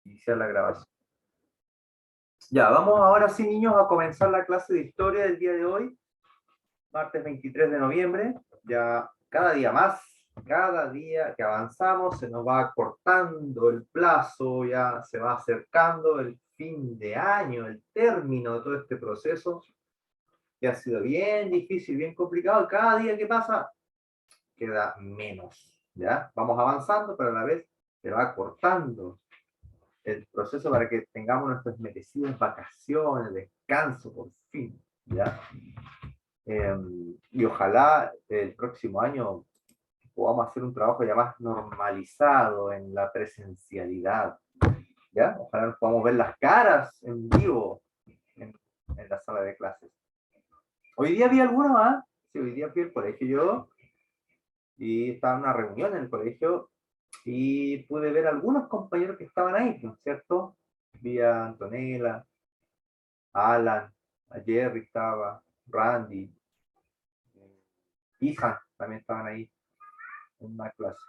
Iniciar la grabación. Ya, vamos ahora sí, niños, a comenzar la clase de historia del día de hoy, martes 23 de noviembre. Ya cada día más, cada día que avanzamos se nos va acortando el plazo, ya se va acercando el fin de año, el término de todo este proceso, que ha sido bien difícil, bien complicado. Cada día que pasa queda menos, ¿ya? Vamos avanzando, pero a la vez se va acortando el proceso para que tengamos nuestras merecidas vacaciones, descanso, por fin, ¿ya? Y ojalá el próximo año podamos hacer un trabajo ya más normalizado en la presencialidad, ¿ya? Ojalá nos podamos ver las caras en vivo en la sala de clases. Hoy día vi algunos más, sí, hoy día fui al colegio yo, y estaba en una reunión en el colegio, y pude ver algunos compañeros que estaban ahí, ¿cierto? Vi a Antonella, Alan, a Jerry estaba, Randy, Ethan también estaban ahí en una clase.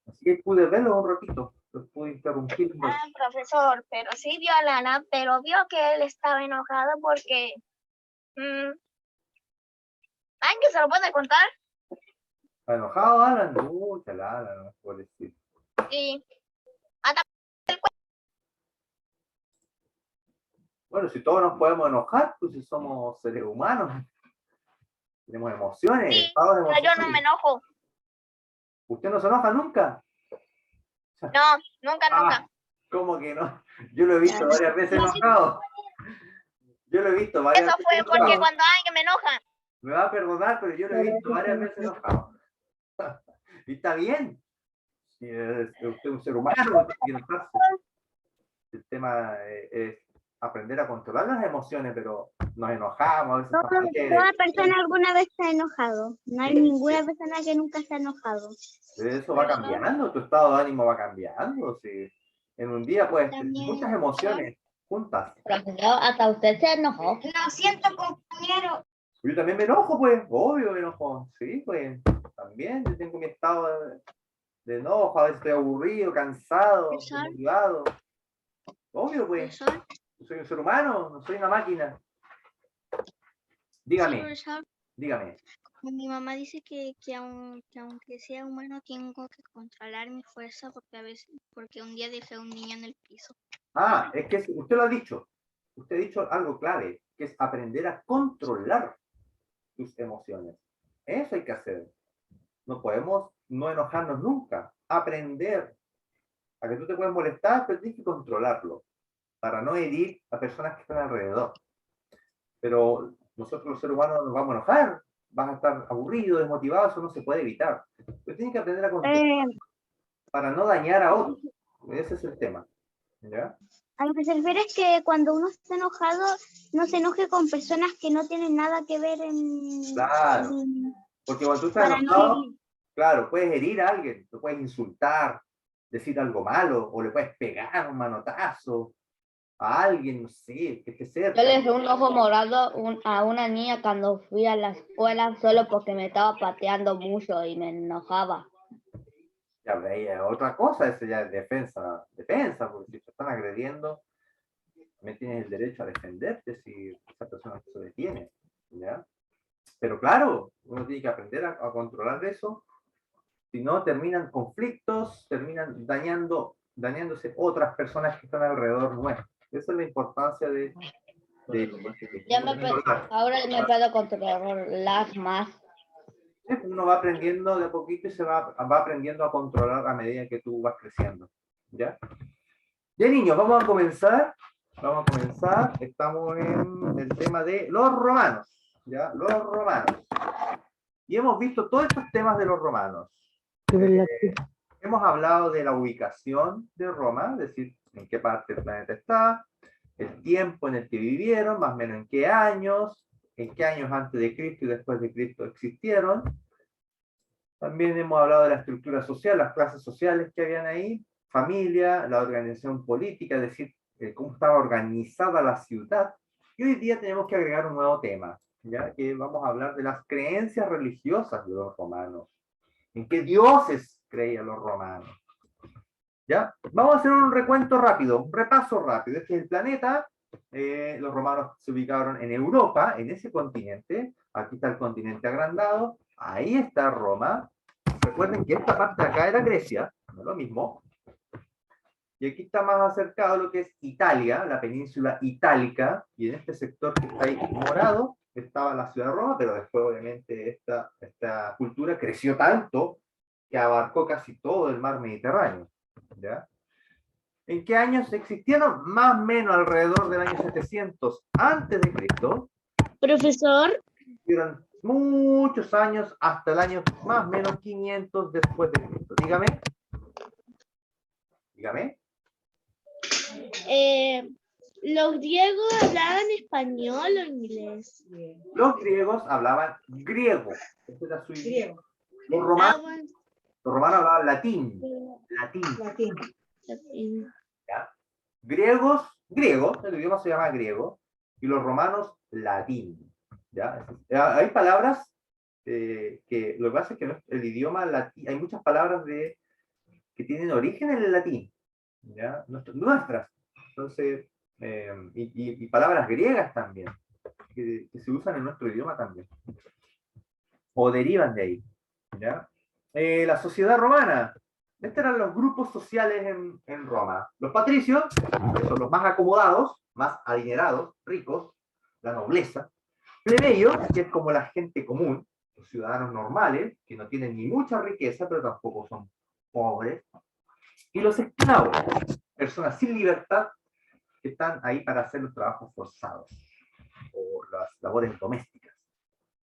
Así que pude verlo un ratito, los pude interrumpir. Profesor, pero sí vio a Lana, pero vio que él estaba enojado porque... ¿Alguien que se lo puede contar? ¿Está enojado, Alan? Chala, Alan, no puedo decir. Sí. Bueno, si todos nos podemos enojar, pues si somos seres humanos, tenemos emociones, Sí, estados pero emocionales. yo no me enojo. ¿Usted no se enoja nunca? No, nunca. ¿Cómo que no? Yo lo he visto varias veces enojado. Yo lo he visto varias Eso veces fue enojado. porque cuando alguien me enoja. Me va a perdonar, pero yo lo he visto varias veces enojado. Y está bien. Si usted es un ser humano, tiene que enojarse. El tema es aprender a controlar las emociones, pero nos enojamos, a veces Toda persona alguna vez se ha enojado. No hay ninguna persona que nunca se ha enojado. Pero eso va cambiando, tu estado de ánimo va cambiando. Si en un día puedes tener muchas emociones juntas. Profesor, hasta usted se enojó. Lo siento, compañero. Yo también me enojo, pues, obvio me enojo. Sí, pues, también yo tengo mi estado de enojo, a veces estoy aburrido, cansado, desmotivado. Obvio, pues. Yo soy un ser humano, no soy una máquina. Dígame, Sí, dígame. mi mamá dice que aunque sea humano tengo que controlar mi fuerza porque un día dejé a un niño en el piso. Ah, es que usted lo ha dicho. Usted ha dicho algo clave, que es aprender a controlar tus emociones. Eso hay que hacer. No podemos no enojarnos nunca. Aprender a que tú te puedes molestar, pero tienes que controlarlo para no herir a personas que están alrededor. Pero nosotros los seres humanos nos vamos a enojar, vas a estar aburrido, desmotivado, eso no se puede evitar. Pero tienes que aprender a controlar para no dañar a otros. Ese es el tema. ¿Ya? A lo que se refiere es que cuando uno está enojado, no se enoje con personas que no tienen nada que ver en... Claro, porque cuando tú estás enojado, claro, puedes herir a alguien, lo puedes insultar, decir algo malo, o le puedes pegar un manotazo a alguien, no sé, que esté cerca. Yo le di un ojo morado a una niña cuando fui a la escuela solo porque me estaba pateando mucho y me enojaba. Ya veía otra cosa, eso ya es defensa, porque si te están agrediendo, también tienes el derecho a defenderte si esa persona se detiene, ¿ya? Pero claro, uno tiene que aprender a controlar eso, si no terminan conflictos, terminan dañándose otras personas que están alrededor nuestro. Esa es la importancia de Ahora me puedo controlar más. uno va aprendiendo de a poquito y se va aprendiendo a controlar a medida que tú vas creciendo. ¿Ya? Ya, niños, vamos a comenzar. Estamos en el tema de los romanos. ¿Ya? Los romanos. Y hemos visto todos estos temas de los romanos. Hemos hablado de la ubicación de Roma, es decir, en qué parte del planeta está, el tiempo en el que vivieron, más o menos en qué años antes de Cristo y después de Cristo existieron. También hemos hablado de la estructura social, las clases sociales que habían ahí, familia, la organización política, es decir, cómo estaba organizada la ciudad. Y hoy día tenemos que agregar un nuevo tema, ya que vamos a hablar de las creencias religiosas de los romanos. ¿En qué dioses creían los romanos? ¿Ya? Vamos a hacer un recuento rápido, un repaso rápido. Este es el planeta. Los romanos se ubicaron en Europa, en ese continente. Aquí está el continente agrandado. Ahí está Roma. Recuerden que esta parte de acá era Grecia, no es lo mismo. Y aquí está más acercado lo que es Italia, la península itálica, y en este sector que está ahí morado estaba la ciudad de Roma, pero después obviamente esta cultura creció tanto que abarcó casi todo el mar Mediterráneo. ¿Ya? ¿En qué años existieron? Más o menos alrededor del año 700 antes de Cristo. Profesor, Existieron muchos años hasta el año más o menos 500 después de Cristo. Dígame. Dígame. ¿los griegos hablaban español o inglés? Los griegos hablaban griego. Este era su idioma. Los Ah, romanos, bueno, los romanos hablaban latín. Latín. latín. ¿Ya? Griegos, griego, el idioma se llama griego, y los romanos latín. ¿Ya? Hay palabras que lo que pasa es que el idioma latín, hay muchas palabras que tienen origen en el latín, ¿ya? Nuestras. Entonces, y palabras griegas también, que se usan en nuestro idioma también, o derivan de ahí. ¿Ya? La sociedad romana. Estos eran los grupos sociales en Roma. Los patricios, que son los más acomodados, más adinerados, ricos, la nobleza. Plebeyos, que es como la gente común, los ciudadanos normales, que no tienen ni mucha riqueza, pero tampoco son pobres. Y los esclavos, personas sin libertad, que están ahí para hacer los trabajos forzados, o las labores domésticas.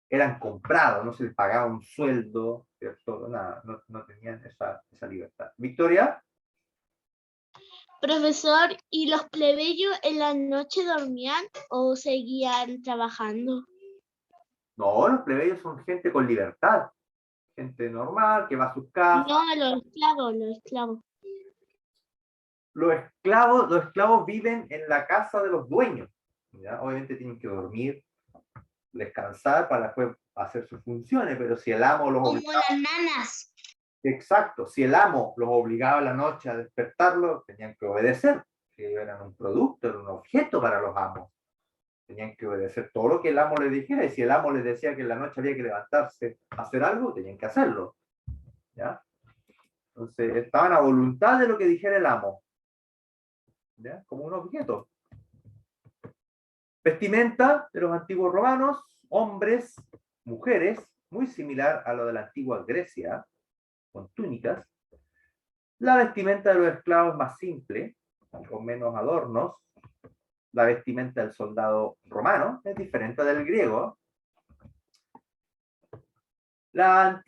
Eran comprados, no se les pagaba un sueldo, ¿cierto? Nada, no tenían esa libertad. Victoria. Profesor, ¿y los plebeyos en la noche dormían o seguían trabajando? No, los plebeyos son gente con libertad, gente normal, que va a sus casas. No, los esclavos, los esclavos. Los esclavos viven en la casa de los dueños, ¿ya? Obviamente tienen que dormir, descansar para después hacer sus funciones, pero si el amo los Como obligaba, las nanas. exacto, si el amo los obligaba a la noche a despertarlo, tenían que obedecer, que eran un producto, eran un objeto para los amos. Tenían que obedecer todo lo que el amo les dijera, y si el amo les decía que en la noche había que levantarse a hacer algo, tenían que hacerlo. ¿Ya? Entonces, estaban a voluntad de lo que dijera el amo. ¿Ya? Como un objeto. Vestimenta de los antiguos romanos, hombres, mujeres, muy similar a lo de la antigua Grecia, con túnicas. La vestimenta de los esclavos es más simple, con menos adornos. La vestimenta del soldado romano es diferente del griego. La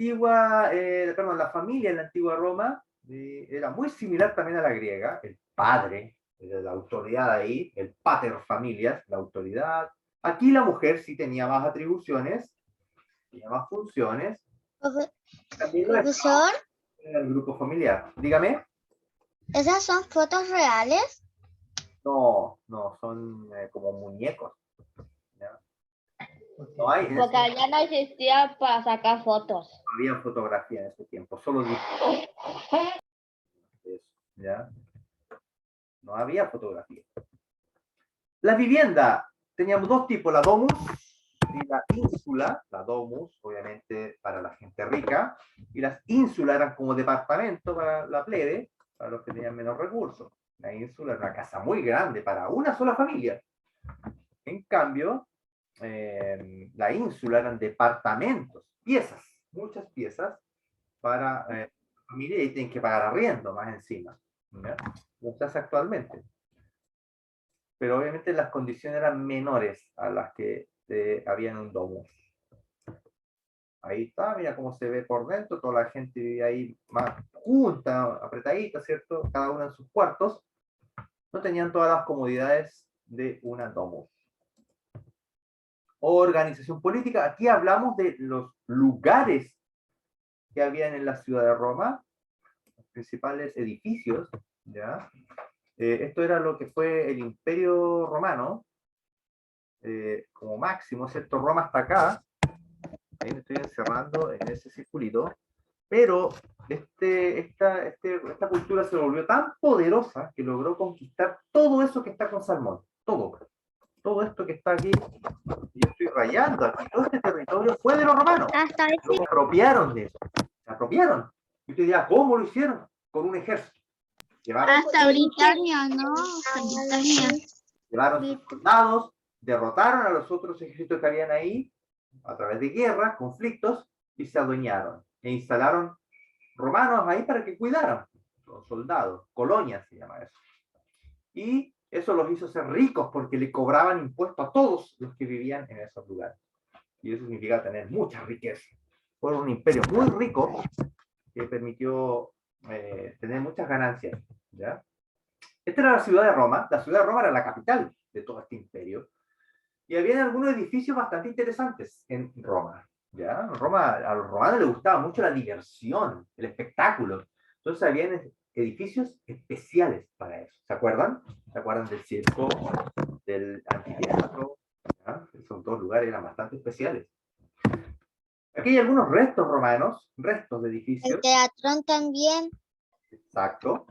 familia en la antigua Roma era muy similar también a la griega. El padre era la autoridad ahí, el pater familias, la autoridad. Aquí la mujer sí tenía más atribuciones, tenía más funciones. También Profesor, en el grupo familiar. Dígame. ¿esas son fotos reales? No, son como muñecos. ¿Ya? No hay, Porque allá no existía para sacar fotos. no había fotografía en ese tiempo, solo dibujos. ¿Ya? No había fotografía. La vivienda, teníamos dos tipos, la domus y la ínsula. La domus, obviamente, para la gente rica, y las ínsulas eran como departamento para la plebe, para los que tenían menos recursos. La ínsula era una casa muy grande para una sola familia. En cambio, la ínsula eran departamentos, piezas, muchas piezas para familia, y tienen que pagar arriendo más encima. ¿Ya? Como se hace actualmente. Pero obviamente las condiciones eran menores a las que había en un domus. Ahí está, mira cómo se ve por dentro, toda la gente vive ahí más junta, apretadita, ¿cierto? Cada uno en sus cuartos. No tenían todas las comodidades de una domus. Organización política, aquí hablamos de los lugares que habían en la ciudad de Roma, los principales edificios, ¿ya? Esto era lo que fue el Imperio Romano, como máximo, ¿cierto? Roma hasta acá, ahí me estoy encerrando en ese circulito, pero esta cultura se volvió tan poderosa que logró conquistar todo eso que está con Salmón. Todo esto que está aquí, yo estoy rayando aquí, todo este territorio fue de los romanos. Hasta ese. Se apropiaron de eso. Se apropiaron. Y usted dirá, ¿cómo lo hicieron? Con un ejército. Hasta Britania, ¿no? Hasta Britania. Llevaron sus soldados, derrotaron a los otros ejércitos que habían ahí, a través de guerras, conflictos, y se adueñaron. E instalaron romanos ahí para que cuidaran. Los soldados, colonias se llama eso. Y eso los hizo ser ricos porque le cobraban impuestos a todos los que vivían en esos lugares. Y eso significa tener mucha riqueza. Fue un imperio muy rico que permitió tener muchas ganancias. ¿Ya? Esta era la ciudad de Roma. La ciudad de Roma era la capital de todo este imperio. Y había algunos edificios bastante interesantes en Roma. ¿Ya? Roma, a los romanos les gustaba mucho la diversión, el espectáculo. Entonces había edificios especiales para eso. ¿Se acuerdan? ¿Se acuerdan del circo, del anfiteatro? ¿Ya? Esos dos lugares eran bastante especiales. Aquí hay algunos restos romanos, restos de edificios. El teatrón también. Exacto.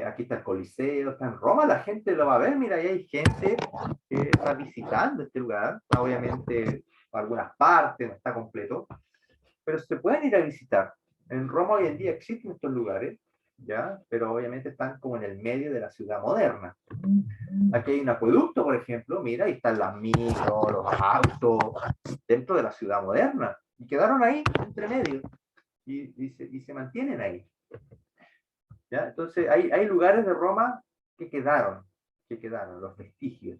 Aquí está el Coliseo, está en Roma, la gente lo va a ver. Mira, ahí hay gente que está visitando este lugar. Obviamente, algunas partes, no está completo, pero se pueden ir a visitar. En Roma hoy en día existen estos lugares, ¿ya? Pero obviamente están como en el medio de la ciudad moderna. Aquí hay un acueducto, por ejemplo, mira, ahí están las micros, los autos, dentro de la ciudad moderna, y quedaron ahí, entre medio, y se mantienen ahí. ¿Ya? Entonces, hay lugares de Roma que quedaron, los vestigios,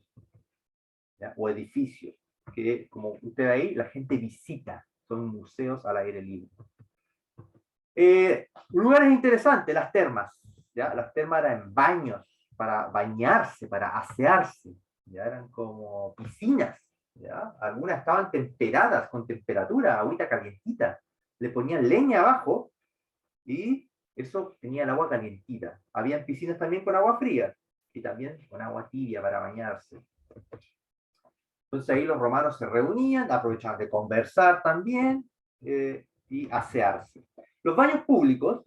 ¿ya? O edificios, que como usted ve ahí, la gente visita, son museos al aire libre. Lugares interesantes, las termas, ¿ya? Las termas eran baños, para bañarse, para asearse, ¿ya? Eran como piscinas, ¿ya? Algunas estaban temperadas, con temperatura, agüita calientita, le ponían leña abajo, y eso tenía el agua calientita. Habían piscinas también con agua fría, y también con agua tibia para bañarse. Entonces ahí los romanos se reunían, aprovechaban de conversar también, y asearse. Los baños públicos,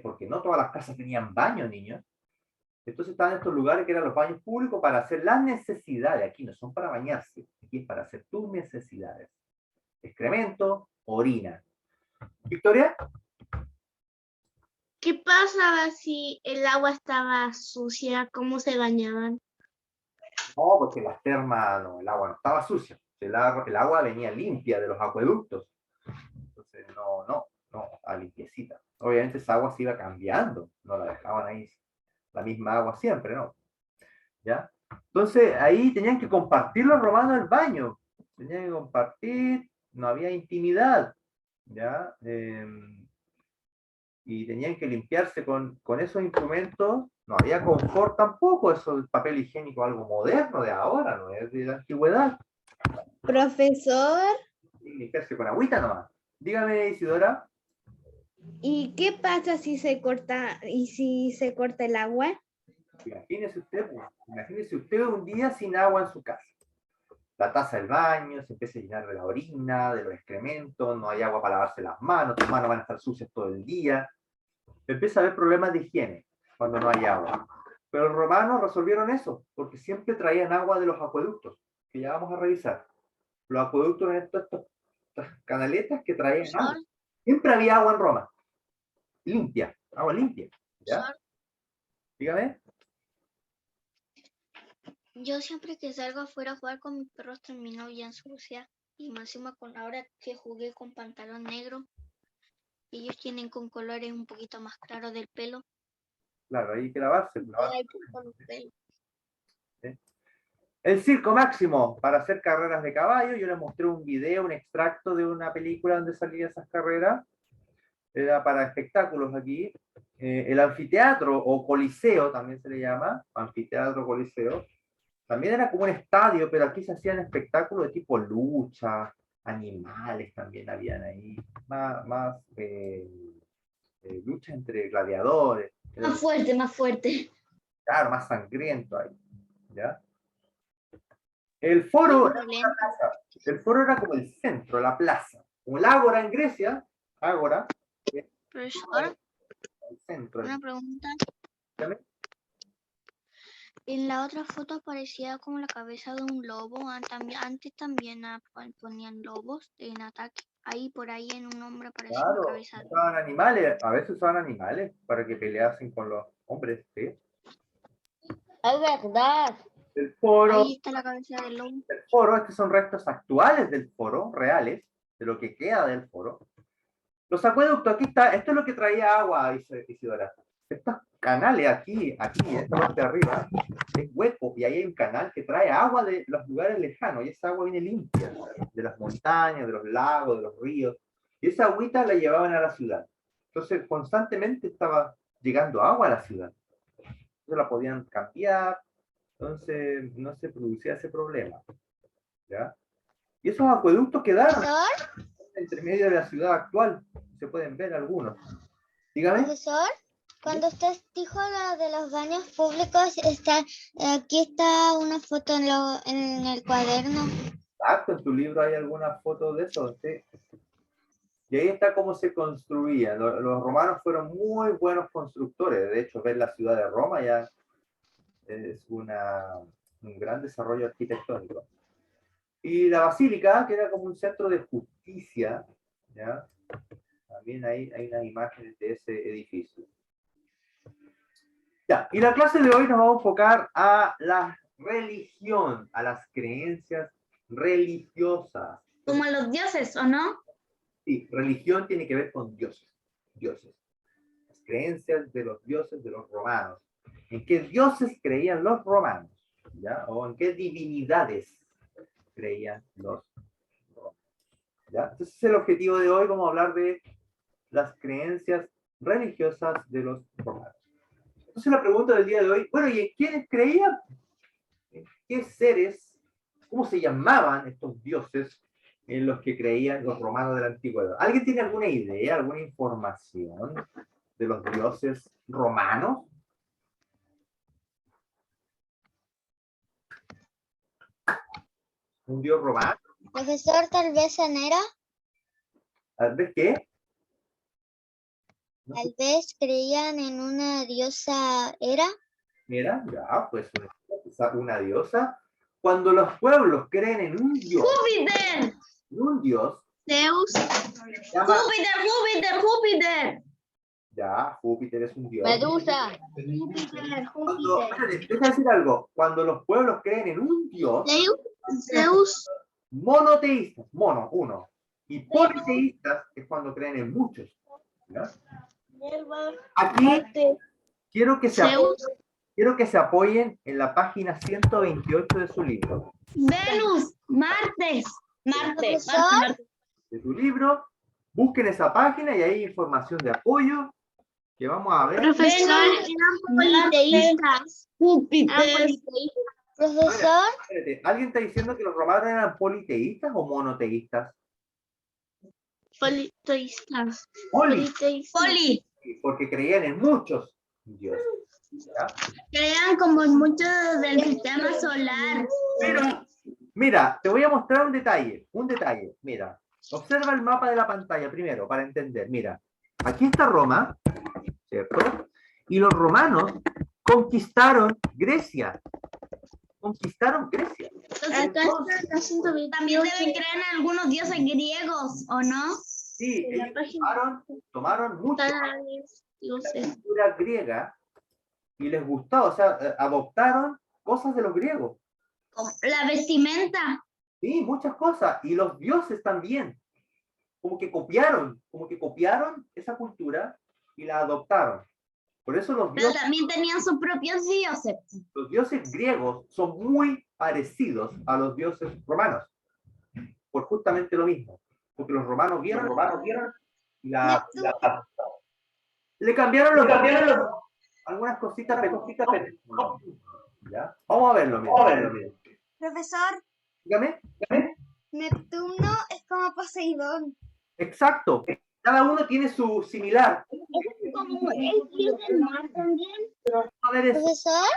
porque no todas las casas tenían baños, niños, entonces estaban estos lugares que eran los baños públicos para hacer las necesidades. Aquí no son para bañarse, aquí es para hacer tus necesidades. Excremento, orina. ¿Victoria? ¿Qué pasaba si el agua estaba sucia? ¿Cómo se bañaban? No, porque las termas, no, el agua no estaba sucia. El agua venía limpia de los acueductos. Entonces, no, a limpiecita. Obviamente esa agua se iba cambiando, no la dejaban ahí la misma agua siempre, ¿no? ¿Ya? Entonces, ahí tenían que compartir los romanos el baño. Tenían que compartir, no había intimidad, ¿ya? Y tenían que limpiarse con esos instrumentos. No había confort tampoco, eso el papel higiénico, algo moderno de ahora, no es de la antigüedad. Profesor, Y limpiarse con agüita nomás. Dígame, Isidora. ¿y qué pasa si se corta el agua? Imagínese usted un día sin agua en su casa. La taza del baño se empieza a llenar de la orina, de los excrementos, no hay agua para lavarse las manos, tus manos van a estar sucias todo el día. Empieza a haber problemas de higiene cuando no hay agua. Pero los romanos resolvieron eso, porque siempre traían agua de los acueductos, que ya vamos a revisar. Los acueductos eran estas canaletas que traían agua. Siempre había agua en Roma. Limpia, agua limpia. ¿Ya? Dígame. Yo siempre que salgo afuera a jugar con mis perros termino bien sucia. Y más encima con ahora que jugué con pantalón negro. Ellos tienen con colores un poquito más claros del pelo. Claro, hay que lavarse. Ay, con los pelos. El circo máximo para hacer carreras de caballo. Yo les mostré un video, un extracto de una película donde salían esas carreras. Era para espectáculos aquí. El anfiteatro o coliseo también se le llama, anfiteatro coliseo. También era como un estadio, pero aquí se hacían espectáculos de tipo lucha, animales también habían ahí, más lucha entre gladiadores. Más fuerte. Claro, más sangriento ahí, ¿ya? El foro era como el centro, la plaza. Como el ágora en Grecia, ágora, Profesor, al centro. una pregunta. Dígame. En la otra foto aparecía como la cabeza de un lobo. Antes también ponían lobos en ataque. Ahí por ahí en un hombre apareció una Claro, cabeza de usaban animales, a veces usaban animales para que peleasen con los hombres, ¿sí? Es verdad. El foro, Ahí está la cabeza del lobo. el foro, estos son restos actuales del foro, reales, de lo que queda del foro. Los acueductos, aquí está, esto es lo que traía agua, Isidora. Estos canales aquí, esta parte de arriba, es hueco, y ahí hay un canal que trae agua de los lugares lejanos, y esa agua viene limpia, de las montañas, de los lagos, de los ríos, y esa agüita la llevaban a la ciudad. Entonces, constantemente estaba llegando agua a la ciudad. Entonces la podían cambiar, entonces no se producía ese problema. ¿Ya? Y esos acueductos quedaron Profesor, entre medio de la ciudad actual, se pueden ver algunos. Dígame. profesor, cuando usted dijo lo de los baños públicos, aquí está una foto en el cuaderno. Exacto, en tu libro hay algunas fotos de eso, ¿sí? Y ahí está cómo se construía. Los romanos fueron muy buenos constructores. De hecho, ver la ciudad de Roma ya es un gran desarrollo arquitectónico. Y la basílica, que era como un centro de justicia, ¿ya? También hay unas imágenes de ese edificio. Ya, y la clase de hoy nos vamos a enfocar a la religión, a las creencias religiosas. Como los dioses, ¿o no? Sí, religión tiene que ver con dioses. Dioses. Las creencias de los dioses de los romanos. ¿En qué dioses creían los romanos? ¿Ya? O en qué divinidades creían los romanos. ¿Ya? Entonces es el objetivo de hoy, vamos a hablar de las creencias religiosas de los romanos. Entonces la pregunta del día de hoy, bueno, ¿y en quiénes creían? ¿En qué seres, cómo se llamaban estos dioses en los que creían los romanos de la antigüedad? ¿Alguien tiene alguna idea, alguna información de los dioses romanos? ¿Un dios romano? Profesor, tal vez Anera, ¿De qué? No sé, tal vez creían en una diosa Hera. mira, ya, pues una diosa. Cuando los pueblos creen en un dios, ¡Júpiter! Zeus. se llama, ¡Júpiter! ya, Júpiter es un dios. Medusa. Cuando, espérate, deja decir algo. Cuando los pueblos creen en un dios, Zeus. monoteístas, mono, uno, y politeístas es cuando creen en muchos. ¿Ya? Aquí quiero que se apoyen en la página 128 de su libro. Venus, Marte. Profesor, De tu libro, busquen esa página y hay información de apoyo que vamos a ver. Profesor, eran politeístas. Júpiter. profesor, Espérate, ¿alguien está diciendo que los romanos eran politeístas o monoteístas? Politeístas. Poli, Poli. porque creían en muchos dioses. ¿Ya? Crean como mucho del sistema solar. Pero, mira, te voy a mostrar un detalle, mira. Observa el mapa de la pantalla primero para entender. Mira, aquí está Roma, ¿cierto? Y los romanos conquistaron Grecia. También deben creer en algunos dioses griegos, ¿o no? Sí, ellos tomaron mucho la cultura griega y les gustó, o sea, adoptaron cosas de los griegos. Como la vestimenta. Sí, muchas cosas. Y los dioses también. Como que copiaron esa cultura y la adoptaron. Por eso Pero también tenían sus propios dioses. los dioses griegos son muy parecidos a los dioses romanos. Por justamente lo mismo. Porque los romanos vieron le cambiaron algunas cositas, ¿ya? Vamos a verlo, mira. profesor, Dígame. Neptuno es como Poseidón. Exacto. Cada uno tiene su similar. Como el dios del mar también. A ver, Profesor,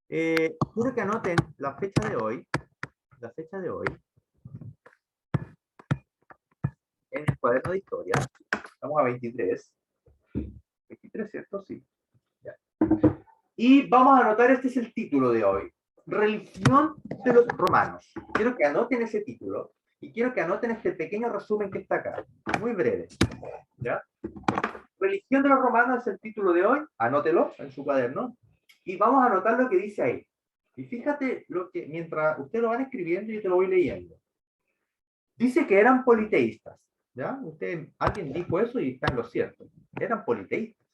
quiero que anoten la fecha de hoy, en el cuaderno de historia. Estamos a 23. 23, ¿cierto? Sí. Ya. Y vamos a anotar, este es el título de hoy. Religión de los romanos. Quiero que anoten ese título y quiero que anoten este pequeño resumen que está acá. Muy breve. ¿Ya? Religión de los romanos es el título de hoy. Anótelo en su cuaderno. Y vamos a anotar lo que dice ahí. Y fíjate lo que, mientras ustedes lo van escribiendo, yo te lo voy leyendo. Dice que eran politeístas. ¿Ya? Alguien dijo eso y está en lo cierto. Eran politeístas.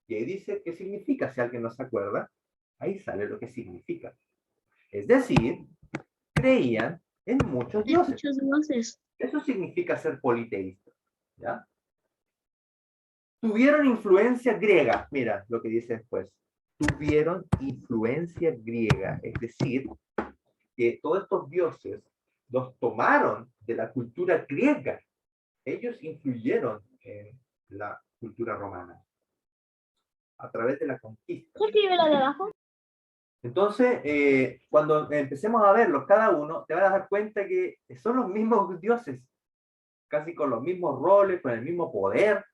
Y ahí dice qué significa, si alguien no se acuerda. Ahí sale lo que significa. Es decir, creían en muchos dioses. Muchos dioses. Eso significa ser politeísta. ¿Ya? Tuvieron influencia griega. Mira lo que dice después. Tuvieron influencia griega. Es decir, que todos estos dioses los tomaron de la cultura griega. Ellos influyeron en la cultura romana a través de la conquista. ¿Qué escribe lo de abajo? Entonces, cuando empecemos a verlos cada uno, te vas a dar cuenta que son los mismos dioses, casi con los mismos roles, con el mismo poder.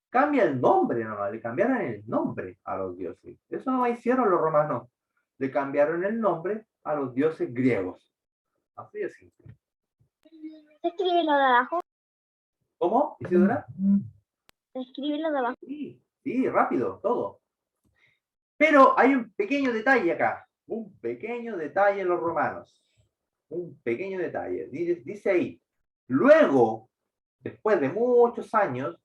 Cambia el nombre nomás, le cambiaron el nombre a los dioses. Eso no hicieron los romanos. Le cambiaron el nombre a los dioses griegos. Así de simple. ¿Qué escribe lo de abajo? ¿Cómo, Isidora? Escribe lo de abajo. Sí, sí, rápido, todo. Pero hay un pequeño detalle acá. Un pequeño detalle en los romanos. Un pequeño detalle. Dice ahí. Luego, después de muchos años,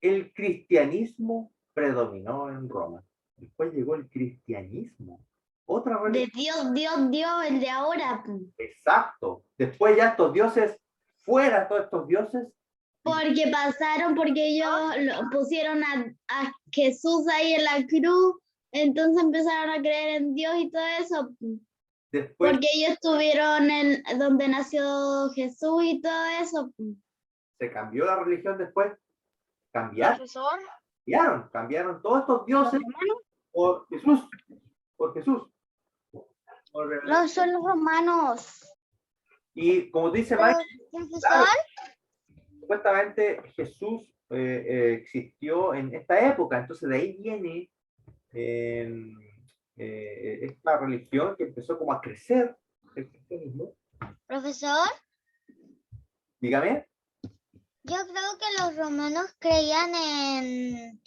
el cristianismo predominó en Roma. Después llegó el cristianismo. Otra religión. De Dios, el de ahora. Exacto. Después ya estos dioses, fuera todos estos dioses. Porque porque ellos pusieron a Jesús ahí en la cruz, entonces empezaron a creer en Dios y todo eso. Después, Porque ellos estuvieron en donde nació Jesús y todo eso. se cambió la religión después. Profesor. Cambiaron todos estos dioses por Jesús. Por Jesús. No son los romanos. Y como dice Pero, Mike, profesor, claro, supuestamente Jesús existió en esta época, entonces de ahí viene esta religión que empezó como a crecer, el cristianismo. profesor, Dígame. yo creo que los romanos creían en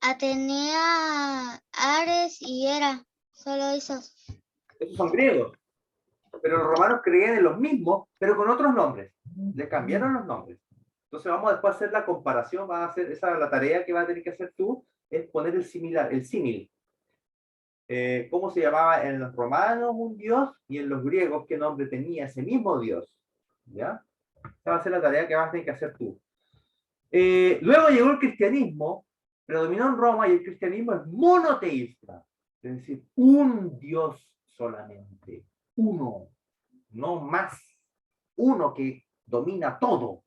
Atenea, Ares y Hera. Solo esos. Esos son griegos. Pero los romanos creían en los mismos, pero con otros nombres. Le cambiaron los nombres. Entonces vamos después a hacer la comparación, vas a hacer esa la tarea que vas a tener que hacer tú, es poner el símil. ¿Cómo se llamaba en los romanos un dios y en los griegos qué nombre tenía ese mismo dios? ¿Ya? Esa va a ser la tarea que vas a tener que hacer tú. Luego llegó el cristianismo, predominó en Roma y el cristianismo es monoteísta. Es decir, un dios solamente. Uno, no más. Uno que domina todo.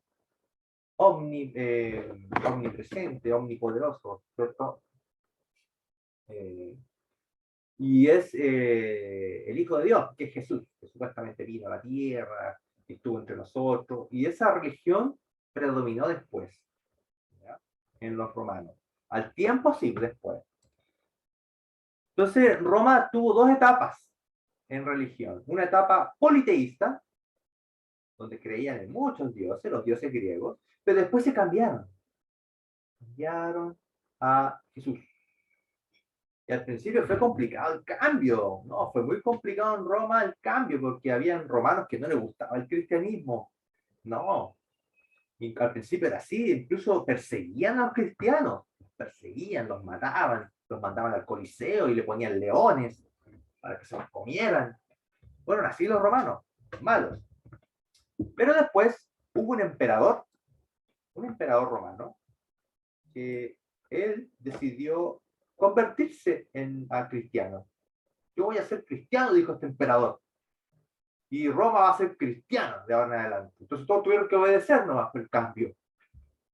Omnipresente, omnipoderoso, ¿cierto? Y es el Hijo de Dios, que es Jesús, que supuestamente vino a la tierra, estuvo entre nosotros, y esa religión predominó después, ¿ya? En los romanos. Al tiempo sí, después. Entonces, Roma tuvo dos etapas en religión. Una etapa politeísta, donde creían en muchos dioses, los dioses griegos, pero después se cambiaron. Cambiaron a Jesús. Y al principio fue complicado el cambio, ¿no? Fue muy complicado en Roma el cambio, porque habían romanos que no les gustaba el cristianismo. No. Y al principio era así, incluso perseguían a los cristianos. Los perseguían, los mandaban al Coliseo y le ponían leones para que se los comieran. Fueron así los romanos, malos. Pero después hubo un emperador romano, que él decidió convertirse a cristiano. Yo voy a ser cristiano, dijo este emperador. Y Roma va a ser cristiana de ahora en adelante. Entonces todos tuvieron que obedecer nomás por el cambio.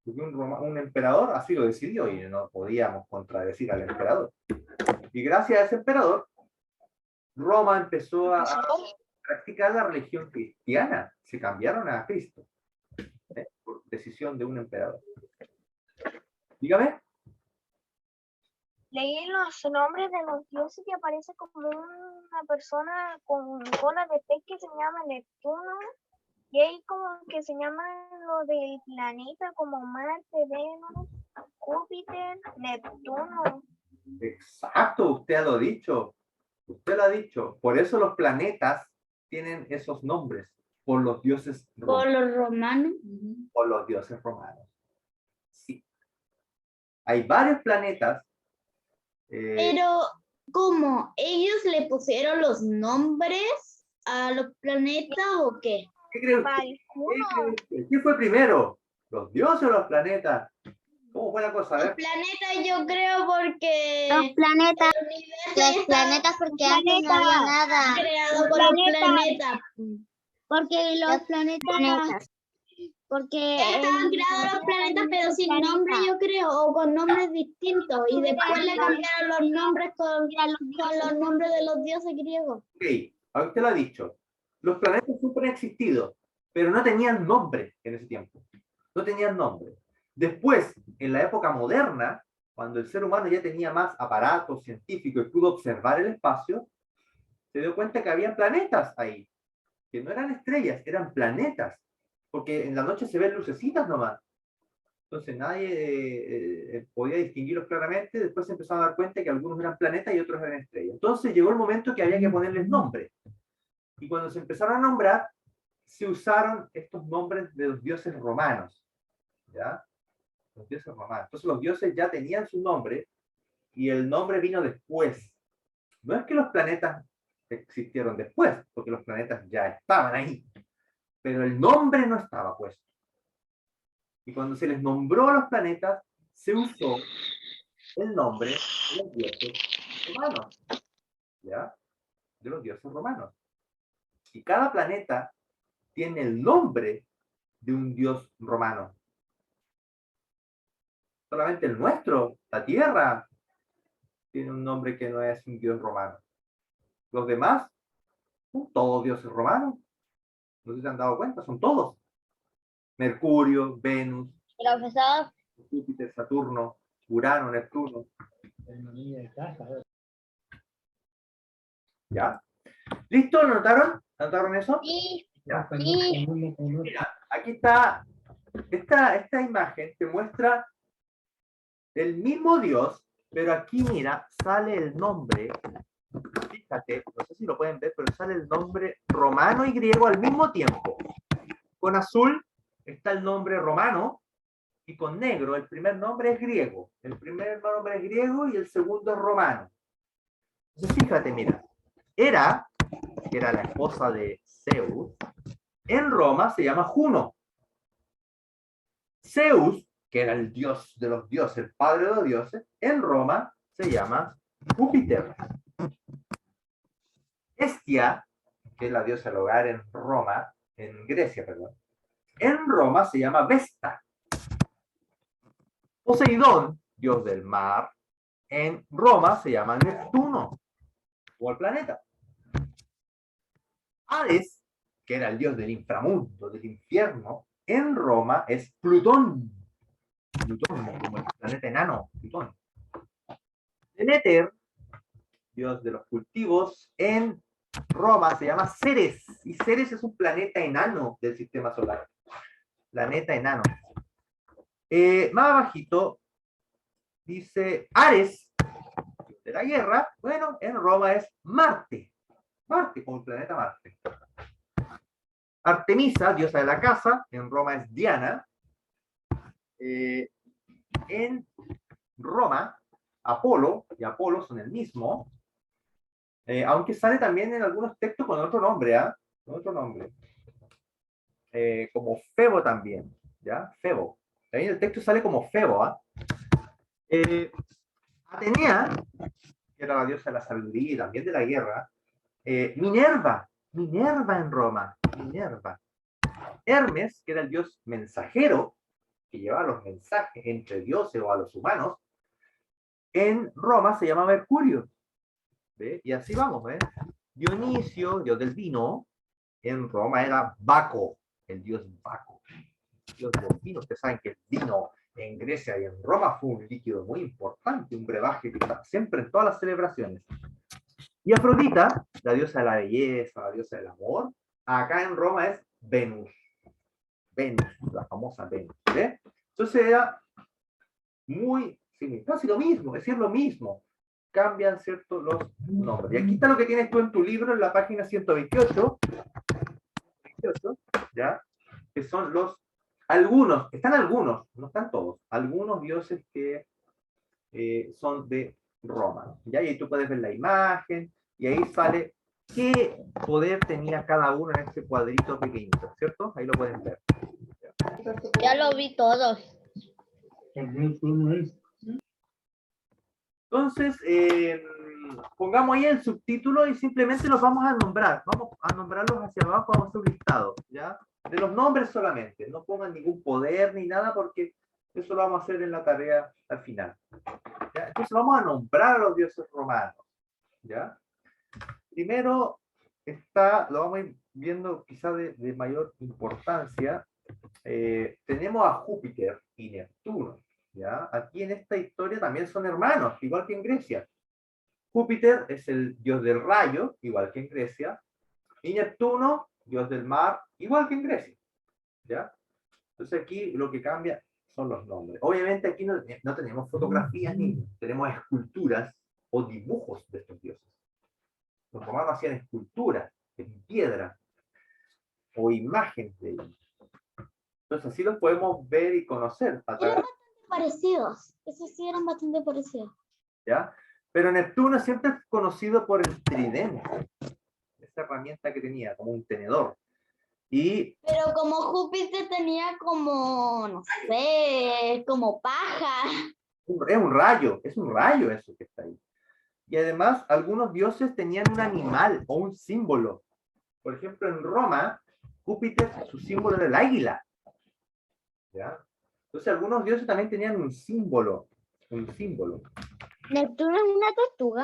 Porque un emperador así lo decidió y no podíamos contradecir al emperador. Y gracias a ese emperador, Roma empezó a practicar la religión cristiana. Se cambiaron a Cristo. Por decisión de un emperador. Dígame. Leí los nombres de los dioses y aparece como una persona con cola de pez que se llama Neptuno. Y ahí como que se llaman lo del planeta como Marte, Venus, Júpiter, Neptuno. Exacto, usted lo ha dicho. Usted lo ha dicho. Por eso los planetas tienen esos nombres. Por los dioses Por romanos. los romanos. Por los dioses romanos. Sí. Hay varios planetas. Pero, ¿cómo? ¿Ellos le pusieron los nombres a los planetas o qué? ¿Qué cree usted? ¿Qué fue primero? ¿Los dioses o los planetas? ¿Cómo fue la cosa? A Los ver. planetas yo creo porque Los planetas, el universo los planetas porque antes no había nada. creado por los planetas. Porque los planetas, porque Ya estaban creados los planetas, pero sin nombre, yo creo, o con nombres distintos. Y después le cambiaron los nombres con los nombres de los dioses griegos. Ok, ahora usted lo ha dicho. Los planetas siempre han existido, pero no tenían nombre en ese tiempo. No tenían nombre. Después, en la época moderna, cuando el ser humano ya tenía más aparatos científicos y pudo observar el espacio, se dio cuenta que había planetas ahí, que no eran estrellas, eran planetas, porque en la noche se ven lucecitas nomás. Entonces nadie podía distinguirlos claramente, después se empezaron a dar cuenta que algunos eran planetas y otros eran estrellas. Entonces llegó el momento que había que ponerles nombre. Y cuando se empezaron a nombrar, se usaron estos nombres de los dioses romanos. ¿Ya? Los dioses romanos. Entonces los dioses ya tenían su nombre y el nombre vino después. No es que los planetas existieron después, porque los planetas ya estaban ahí, pero el nombre no estaba puesto. Y cuando se les nombró a los planetas, se usó el nombre de los dioses romanos. ¿Ya? De los dioses romanos. Y cada planeta tiene el nombre de un dios romano. Solamente el nuestro, la Tierra, tiene un nombre que no es un dios romano. Los demás son todos dioses romanos. No sé si se han dado cuenta, son todos. Mercurio, Venus, Profesor, Júpiter, Saturno, Urano, Neptuno. ¿Ya? ¿Listo? ¿Lo notaron? ¿Notaron eso? Sí, Ya. sí. Mira, aquí está. Esta imagen te muestra el mismo Dios, pero aquí, mira, sale el nombre. Fíjate, no sé si lo pueden ver, pero sale el nombre romano y griego al mismo tiempo. Con azul está el nombre romano y con negro el primer nombre es griego. El primer nombre es griego y el segundo es romano. Entonces fíjate, mira. Hera, que era la esposa de Zeus, en Roma se llama Juno. Zeus, que era el dios de los dioses, el padre de los dioses, en Roma se llama Júpiter. Hestia, que es la diosa del hogar en Roma, en Grecia, perdón, en Roma se llama Vesta. Poseidón, dios del mar, en Roma se llama Neptuno, o el planeta. Hades, que era el dios del inframundo, del infierno, en Roma es Plutón. Plutón, como el planeta enano, Plutón. Demeter, dios de los cultivos, en Roma se llama Ceres, y Ceres es un planeta enano del sistema solar. Planeta enano. Más abajito dice Ares, de la guerra. Bueno, en Roma es Marte. Marte, como el planeta Marte. Artemisa, diosa de la casa, en Roma es Diana. En Roma, Apolo y Apolo son el mismo. Aunque sale también en algunos textos con otro nombre, ¿ah? Con otro nombre. Como Febo también, ¿ya? Febo. También el texto sale como Febo, ¿ah? Atenea, que era la diosa de la sabiduría y también de la guerra. Minerva en Roma, Minerva. Hermes, que era el dios mensajero, que llevaba los mensajes entre dioses o a los humanos, en Roma se llama Mercurio. ¿Ve? Y así vamos, ¿eh? Dionisio, dios del vino, en Roma era Baco, el dios Baco. Dios del vino, ustedes saben que el vino en Grecia y en Roma fue un líquido muy importante, un brebaje que está siempre en todas las celebraciones. Y Afrodita, la diosa de la belleza, la diosa del amor, acá en Roma es Venus. Venus, la famosa Venus. ¿Ve? Entonces era muy, sí, casi lo mismo, es decir, lo mismo. Cambian, ¿cierto?, los nombres. Y aquí está lo que tienes tú en tu libro, en la página 128, ¿ya? Que son los, algunos, están algunos, no están todos, algunos dioses que son de Roma. ¿Ya? Y ahí tú puedes ver la imagen, y ahí sale qué poder tenía cada uno en este cuadrito pequeñito, ¿cierto? Ahí lo pueden ver. Ya lo vi todos. Entonces, pongamos ahí el subtítulo y simplemente los vamos a nombrar. Vamos a nombrarlos hacia abajo, vamos a hacer un listado, ¿ya? De los nombres solamente. No pongan ningún poder ni nada porque eso lo vamos a hacer en la tarea al final. ¿Ya? Entonces vamos a nombrar a los dioses romanos, ¿ya? Primero está, lo vamos a ir viendo quizá de mayor importancia. Tenemos a Júpiter y Neptuno. ¿Ya? Aquí en esta historia también son hermanos, igual que en Grecia. Júpiter es el dios del rayo, igual que en Grecia, y Neptuno, dios del mar, igual que en Grecia. ¿Ya? Entonces aquí lo que cambia son los nombres. Obviamente aquí no tenemos fotografías ni tenemos esculturas o dibujos de estos dioses. Los romanos hacían esculturas en piedra o imágenes de ellos. Entonces así los podemos ver y conocer a través. Parecidos. Esos sí eran bastante parecidos. ¿Ya? Pero Neptuno siempre es conocido por el tridente, esa herramienta que tenía, como un tenedor. Y Pero como Júpiter tenía como, no sé, como paja. es un rayo eso que está ahí. Y además, algunos dioses tenían un animal o un símbolo. Por ejemplo, en Roma, Júpiter, su símbolo era el águila. ¿Ya? Entonces, algunos dioses también tenían un símbolo. Un símbolo. Neptuno es una tortuga.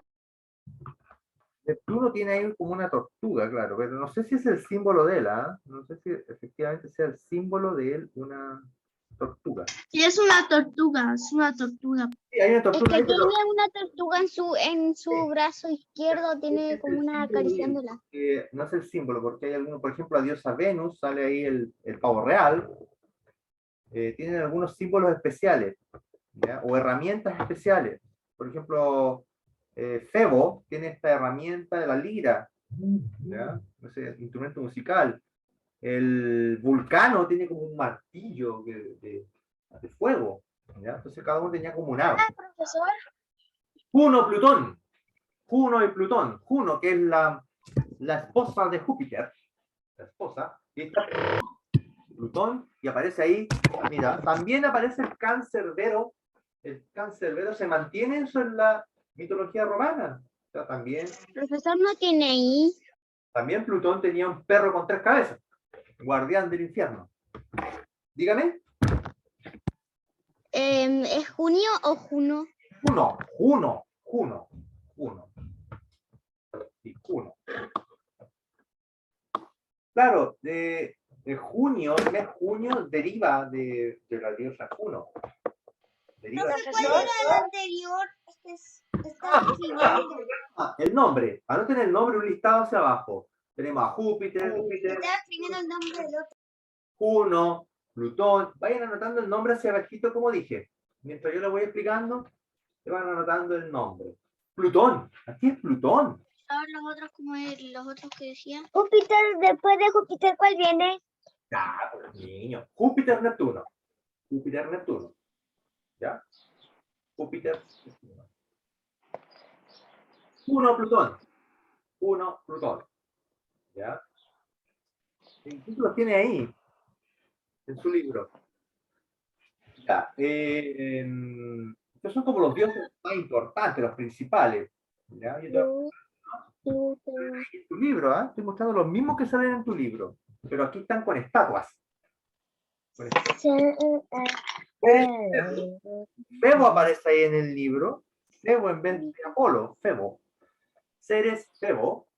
Neptuno tiene ahí como una tortuga, claro, pero no sé si es el símbolo de él, ¿eh? No sé si efectivamente sea el símbolo de él una tortuga. Sí, es una tortuga, es una tortuga. Sí, hay una Es tortuga que ahí, pero tiene una tortuga en su brazo izquierdo, tiene como una acariciándola. no es el símbolo, porque hay algunos, por ejemplo, la diosa Venus, sale ahí el pavo real, tienen algunos símbolos especiales, ¿ya? O herramientas especiales. Por ejemplo, Febo tiene esta herramienta de la lira, ¿ya? Ese instrumento musical. El Vulcano tiene como un martillo de fuego, ¿ya? Entonces cada uno tenía como un ave. Profesor, Juno, Plutón. Juno y Plutón. Juno, que es la esposa de Júpiter. La esposa. Y está Plutón, y aparece ahí, mira, también aparece el Cancerbero. El Cancerbero se mantiene eso en la mitología romana. O sea, Profesor, no tiene I. también Plutón tenía un perro con 3 cabezas. Guardián del infierno. Dígame. ¿Es junio o Juno? Juno. Sí, Juno. Claro, de junio, el mes junio deriva de la diosa Juno. Deriva profesor, el anterior? el nombre. Anoten el nombre, un listado hacia abajo. Tenemos a Júpiter, escribiendo el nombre del otro. Juno, Plutón. Vayan anotando el nombre hacia abajito, como dije. Mientras yo lo voy explicando, se van anotando el nombre. Plutón. Aquí es Plutón. Ahora los otros, como los otros que decía. Júpiter, después de Júpiter, ¿cuál viene? Ah, pues niño. Júpiter, Neptuno. Júpiter, Neptuno. ¿Ya? Júpiter, Neptuno. Plutón. Plutón. ¿Ya? Incluso los tiene ahí, en su libro. Ya. Estos son como los dioses más importantes, los principales. ¿Ya? En tu libro, ¿eh? Estoy mostrando los mismos que salen en tu libro, pero aquí están con estatuas. Febo aparece ahí en el libro. Febo en vez de Apolo, Febo. Ceres, Febo,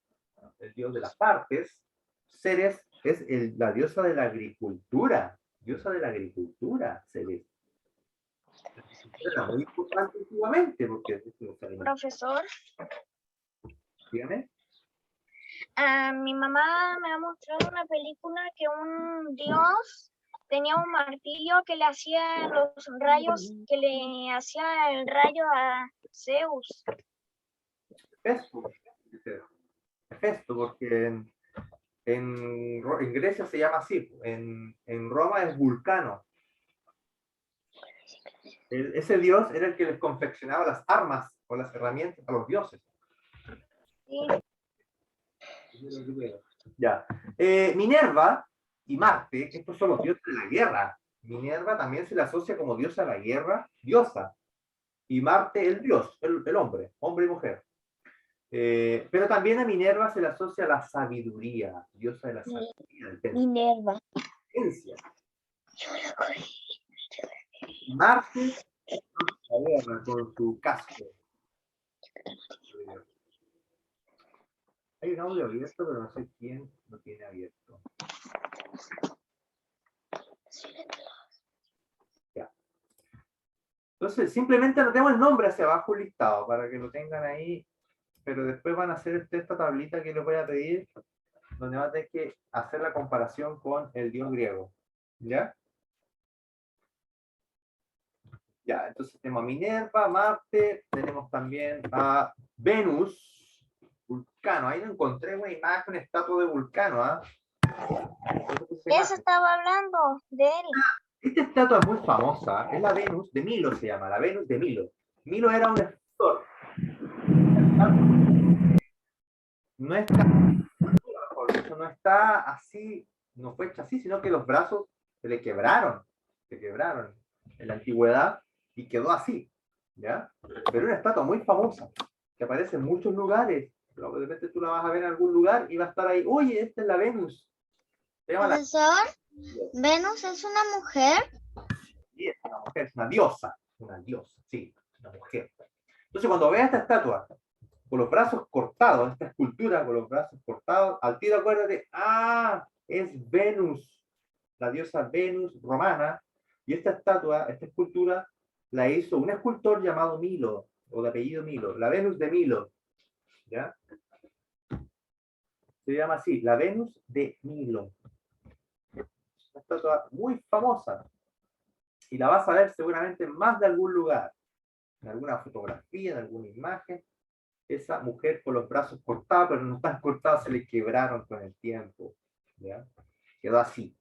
el dios de las partes. Ceres es la diosa de la agricultura. Diosa de la agricultura, Ceres. Era muy importante antiguamente, porque Profesor, dígame. mi mamá me ha mostrado una película que un dios tenía un martillo que le hacía los rayos, que le hacía el rayo a Zeus. Hefesto, dice, Hefesto, porque en Grecia se llama así, en Roma es Vulcano. Ese dios era el que les confeccionaba las armas o las herramientas a los dioses. Sí. Ya. Minerva y Marte, estos son los dioses de la guerra. Minerva también se le asocia como diosa de la guerra, diosa. Y Marte el dios, el hombre y mujer. Pero también a Minerva se le asocia la sabiduría, diosa de la sabiduría, del Minerva. ciencia. Marte, la guerra con su casco. Hay un audio abierto, pero no sé quién lo tiene abierto. Ya. Entonces, simplemente anotemos el nombre hacia abajo listado para que lo tengan ahí, pero después van a hacer esta tablita que les voy a pedir, donde van a tener que hacer la comparación con el dios griego. ¿Ya? Ya, entonces tenemos a Minerva, Marte, tenemos también a Venus, Vulcano. Ahí no encontré una imagen, una estatua de Vulcano, ¿ah? Eso estaba hablando de él. Esta estatua es muy famosa, es la Venus de Milo, se llama, la Venus de Milo. Milo era un escultor. No está, por eso no está así, no fue hecha así, sino que los brazos se quebraron en la antigüedad y quedó así, ¿ya? Pero una estatua muy famosa, que aparece en muchos lugares. Pero de repente tú la vas a ver en algún lugar y va a estar ahí, oye, esta es la Venus. Se llama Profesor, ¿Venus es una mujer? Sí, es una mujer, es una diosa, sí, una mujer. Entonces, cuando veas esta estatua con los brazos cortados, esta escultura con los brazos cortados, al tiro acuérdate, es Venus, la diosa Venus romana, y esta estatua, esta escultura, la hizo un escultor llamado Milo, o de apellido Milo, la Venus de Milo, ¿ya? Se llama así, la Venus de Milo. Una estatua muy famosa, y la vas a ver seguramente en más de algún lugar, en alguna fotografía, en alguna imagen, esa mujer con los brazos cortados, pero no están cortados, se le quebraron con el tiempo, ¿ya? Quedó así.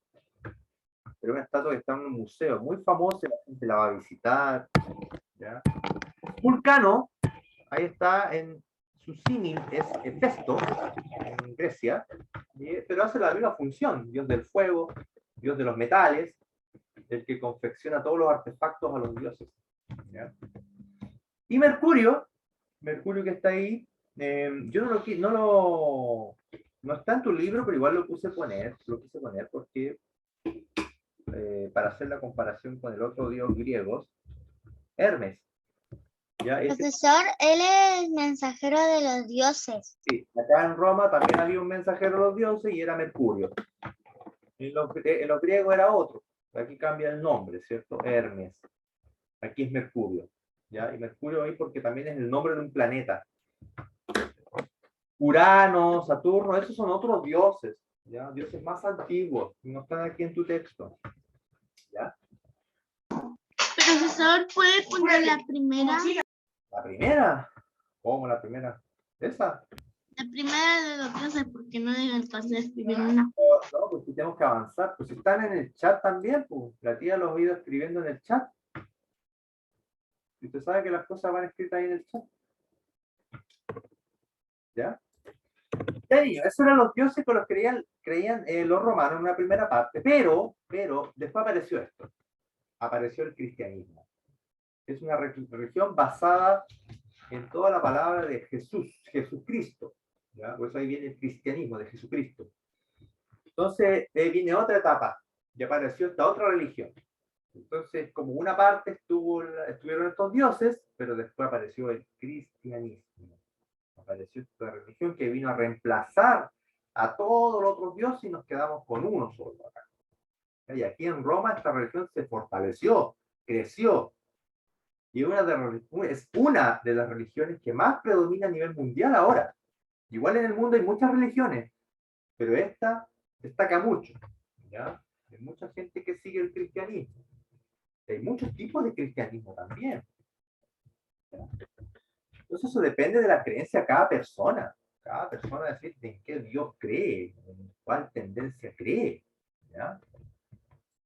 Pero una estatua que está en un museo muy famoso, la gente la va a visitar, ¿ya? Vulcano, ahí está en su símil, es Hefesto, en Grecia, pero hace la misma función, dios del fuego, dios de los metales, el que confecciona todos los artefactos a los dioses, ¿ya? Y Mercurio que está ahí, yo no está en tu libro, pero igual lo quise poner porque para hacer la comparación con el otro dios griego, Hermes. ¿Ya? Profesor, él es mensajero de los dioses. Sí, acá en Roma también había un mensajero de los dioses y era Mercurio. En los griegos era otro. Aquí cambia el nombre, ¿cierto? Hermes. Aquí es Mercurio. ¿Ya? Y Mercurio ahí porque también es el nombre de un planeta. Urano, Saturno, esos son otros dioses, ¿ya? Dioses más antiguos, no están aquí en tu texto, ¿ya? Profesor, ¿puede poner la primera? ¿La primera? ¿Cómo la primera? ¿Esa? La primera de los dioses, porque no alcancé a escribir una. No, pues si tenemos que avanzar, pues si están en el chat también, pues la tía los ha ido escribiendo en el chat. Y usted sabe que las cosas van escritas ahí en el chat. ¿Ya? Ya niños, esos eran los dioses con los que creían los romanos en una primera parte, pero después apareció esto. Apareció el cristianismo. Es una religión basada en toda la palabra de Jesús, Jesucristo. ¿Ya? Por eso ahí viene el cristianismo de Jesucristo. Entonces viene otra etapa y apareció esta otra religión. Entonces, como una parte estuvieron estos dioses, pero después apareció el cristianismo. Apareció esta religión que vino a reemplazar a todos los otros dioses y nos quedamos con uno solo acá. Y aquí en Roma esta religión se fortaleció, creció, Y es una de las religiones que más predomina a nivel mundial ahora. Igual en el mundo hay muchas religiones, pero esta destaca mucho, ¿ya? Hay mucha gente que sigue el cristianismo. Hay muchos tipos de cristianismo también, ¿ya? Entonces eso depende de la creencia de cada persona. Cada persona decide en qué Dios cree, en cuál tendencia cree, ¿ya?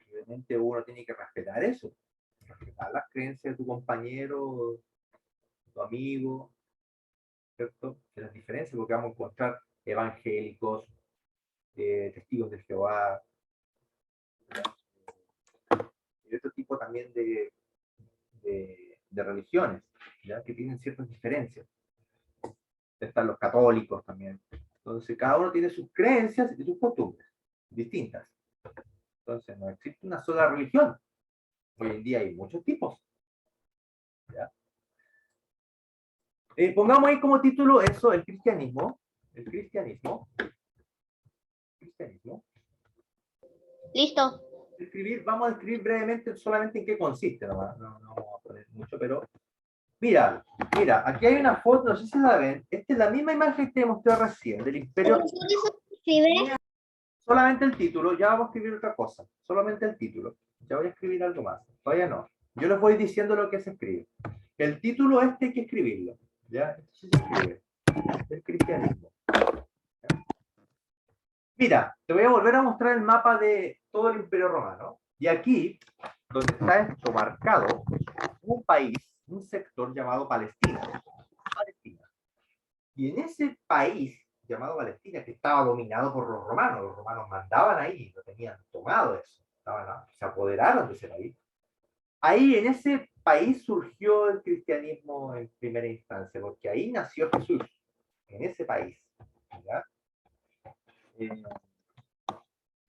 Obviamente uno tiene que respetar eso, respetar las creencias de tu compañero, tu amigo, ¿cierto? De las diferencias, porque vamos a encontrar evangélicos, testigos de Jehová, y otro tipo también de religiones, ¿ya? Que tienen ciertas diferencias. Están los católicos también. Entonces, cada uno tiene sus creencias y sus costumbres distintas. Entonces, no existe una sola religión. Hoy en día hay muchos tipos. ¿Ya? Pongamos ahí como título eso, el cristianismo. El cristianismo. Cristianismo. Listo. Vamos a describir brevemente solamente en qué consiste, no vamos a poner mucho, pero mira, aquí hay una foto, no sé si la ven, esta es la misma imagen que te mostré recién, del imperio. Solamente el título, ya vamos a escribir otra cosa, solamente el título, ya voy a escribir algo más, todavía no, yo les voy diciendo lo que se escribe. El título este hay que escribirlo, ¿ya? Esto sí se escribe, el cristianismo. Mira, te voy a volver a mostrar el mapa de todo el Imperio Romano. Y aquí, donde está esto marcado, un país, un sector llamado Palestina. Palestina. Y en ese país llamado Palestina, que estaba dominado por los romanos mandaban ahí, lo tenían tomado eso, se apoderaron de ese país. Ahí en ese país surgió el cristianismo en primera instancia, porque ahí nació Jesús, en ese país. ¿Ya?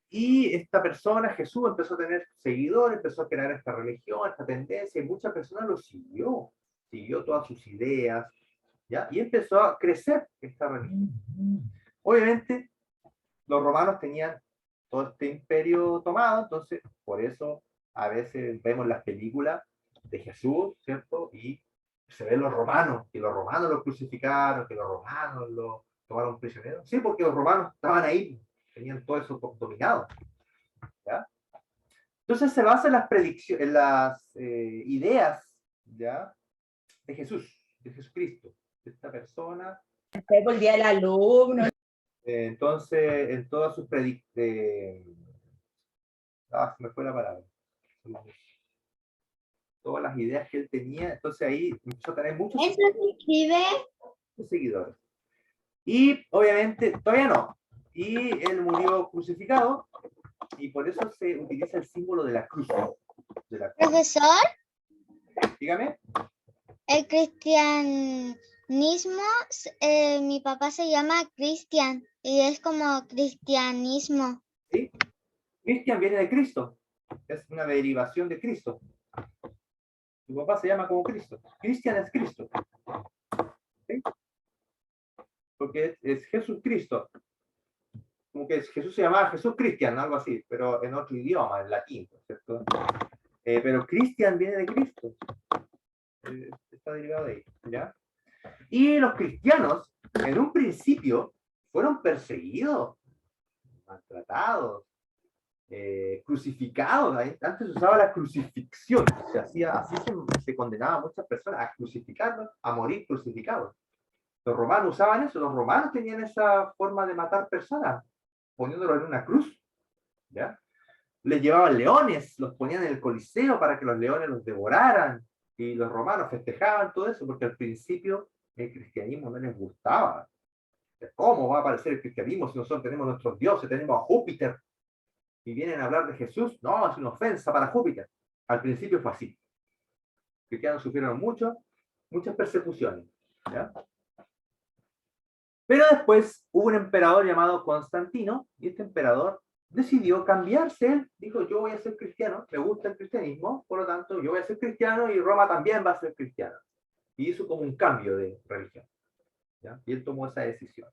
Y esta persona, Jesús, empezó a tener seguidores, empezó a crear esta religión, esta tendencia, y muchas personas lo siguió todas sus ideas, ¿ya? Y empezó a crecer esta religión. Obviamente, los romanos tenían todo este imperio tomado, entonces, por eso a veces vemos las películas de Jesús, ¿cierto? Y se ven los romanos, que los romanos lo crucificaron, que los romanos lo tomaron prisionero. Sí, porque los romanos estaban ahí, tenían todo eso dominado. ¿Ya? Entonces se basa en las predicciones, en las ideas, ¿ya? De Jesús, de Jesucristo, de esta persona. El día del alumno. Entonces, en todas sus predicciones, se me fue la palabra. Todas las ideas que él tenía, entonces ahí empezó a tener muchos seguidores. Y obviamente, todavía no. Y él murió crucificado, y por eso se utiliza el símbolo de la cruz. Profesor, Dígame. el cristianismo, mi papá se llama Cristian y es como cristianismo. ¿Sí? Cristian viene de Cristo. Es una derivación de Cristo. Tu papá se llama como Cristo. Cristian es Cristo. ¿Sí? Porque es Jesús Cristo. Como que Jesús se llamaba Jesús Cristian, algo así, pero en otro idioma, en latín, ¿cierto? Pero Cristian viene de Cristo. Está derivado de ahí, ¿ya? Y los cristianos, en un principio, fueron perseguidos, maltratados, crucificados. Antes se usaba la crucifixión, así se condenaba a muchas personas a crucificarlos, a morir crucificados. Los romanos usaban eso, los romanos tenían esa forma de matar personas, poniéndolos en una cruz, ¿ya? Les llevaban leones, los ponían en el Coliseo para que los leones los devoraran, y los romanos festejaban todo eso, porque al principio el cristianismo no les gustaba. ¿Cómo va a aparecer el cristianismo si nosotros tenemos nuestros dioses, tenemos a Júpiter, y vienen a hablar de Jesús? No, es una ofensa para Júpiter. Al principio fue así. Los cristianos sufrieron muchas persecuciones, ¿ya? Pero después hubo un emperador llamado Constantino, y este emperador decidió cambiarse. Él dijo, yo voy a ser cristiano, me gusta el cristianismo, por lo tanto yo voy a ser cristiano y Roma también va a ser cristiana. Y hizo como un cambio de religión, ¿ya? Y él tomó esa decisión.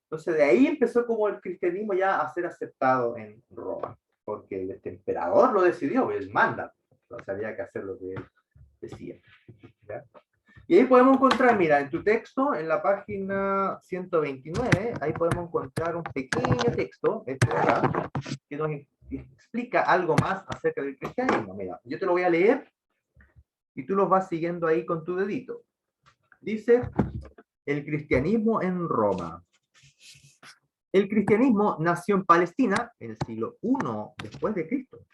Entonces de ahí empezó como el cristianismo ya a ser aceptado en Roma, porque este emperador lo decidió, él manda, entonces había que hacer lo que él decía. ¿Ya? Y ahí podemos encontrar, mira, en tu texto, en la página 129, ahí podemos encontrar un pequeño texto, este de acá, que nos explica algo más acerca del cristianismo. Mira, yo te lo voy a leer y tú lo vas siguiendo ahí con tu dedito. Dice, el cristianismo en Roma. El cristianismo nació en Palestina en el siglo I después de Cristo.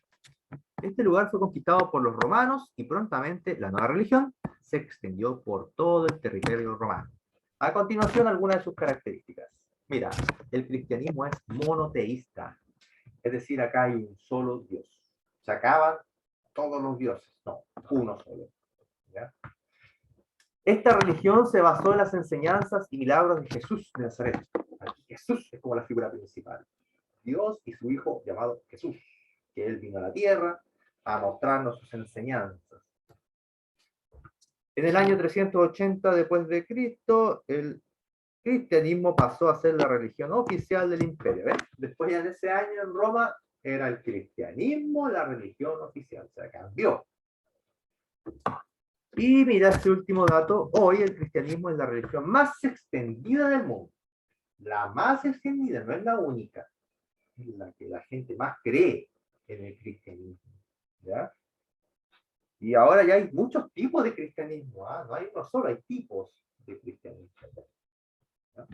Este lugar fue conquistado por los romanos y prontamente la nueva religión se extendió por todo el territorio romano. A continuación, algunas de sus características. Mira, el cristianismo es monoteísta, es decir, acá hay un solo Dios. Se acaban todos los dioses, no, uno solo. ¿Ya? Esta religión se basó en las enseñanzas y milagros de Jesús de Nazaret. Aquí Jesús es como la figura principal. Dios y su Hijo llamado Jesús, que Él vino a la tierra a mostrarnos sus enseñanzas. En el año 380 después de Cristo, el cristianismo pasó a ser la religión oficial del imperio. ¿Ves? Después ya en ese año en Roma era el cristianismo la religión oficial, o sea, cambió. Y mira este último dato, hoy el cristianismo es la religión más extendida del mundo. La más extendida, no es la única. Es la que la gente más cree en el cristianismo. ¿Ya? Y ahora ya hay muchos tipos de cristianismo, ¿ah? No hay uno solo, hay tipos de cristianismo. ¿Ya?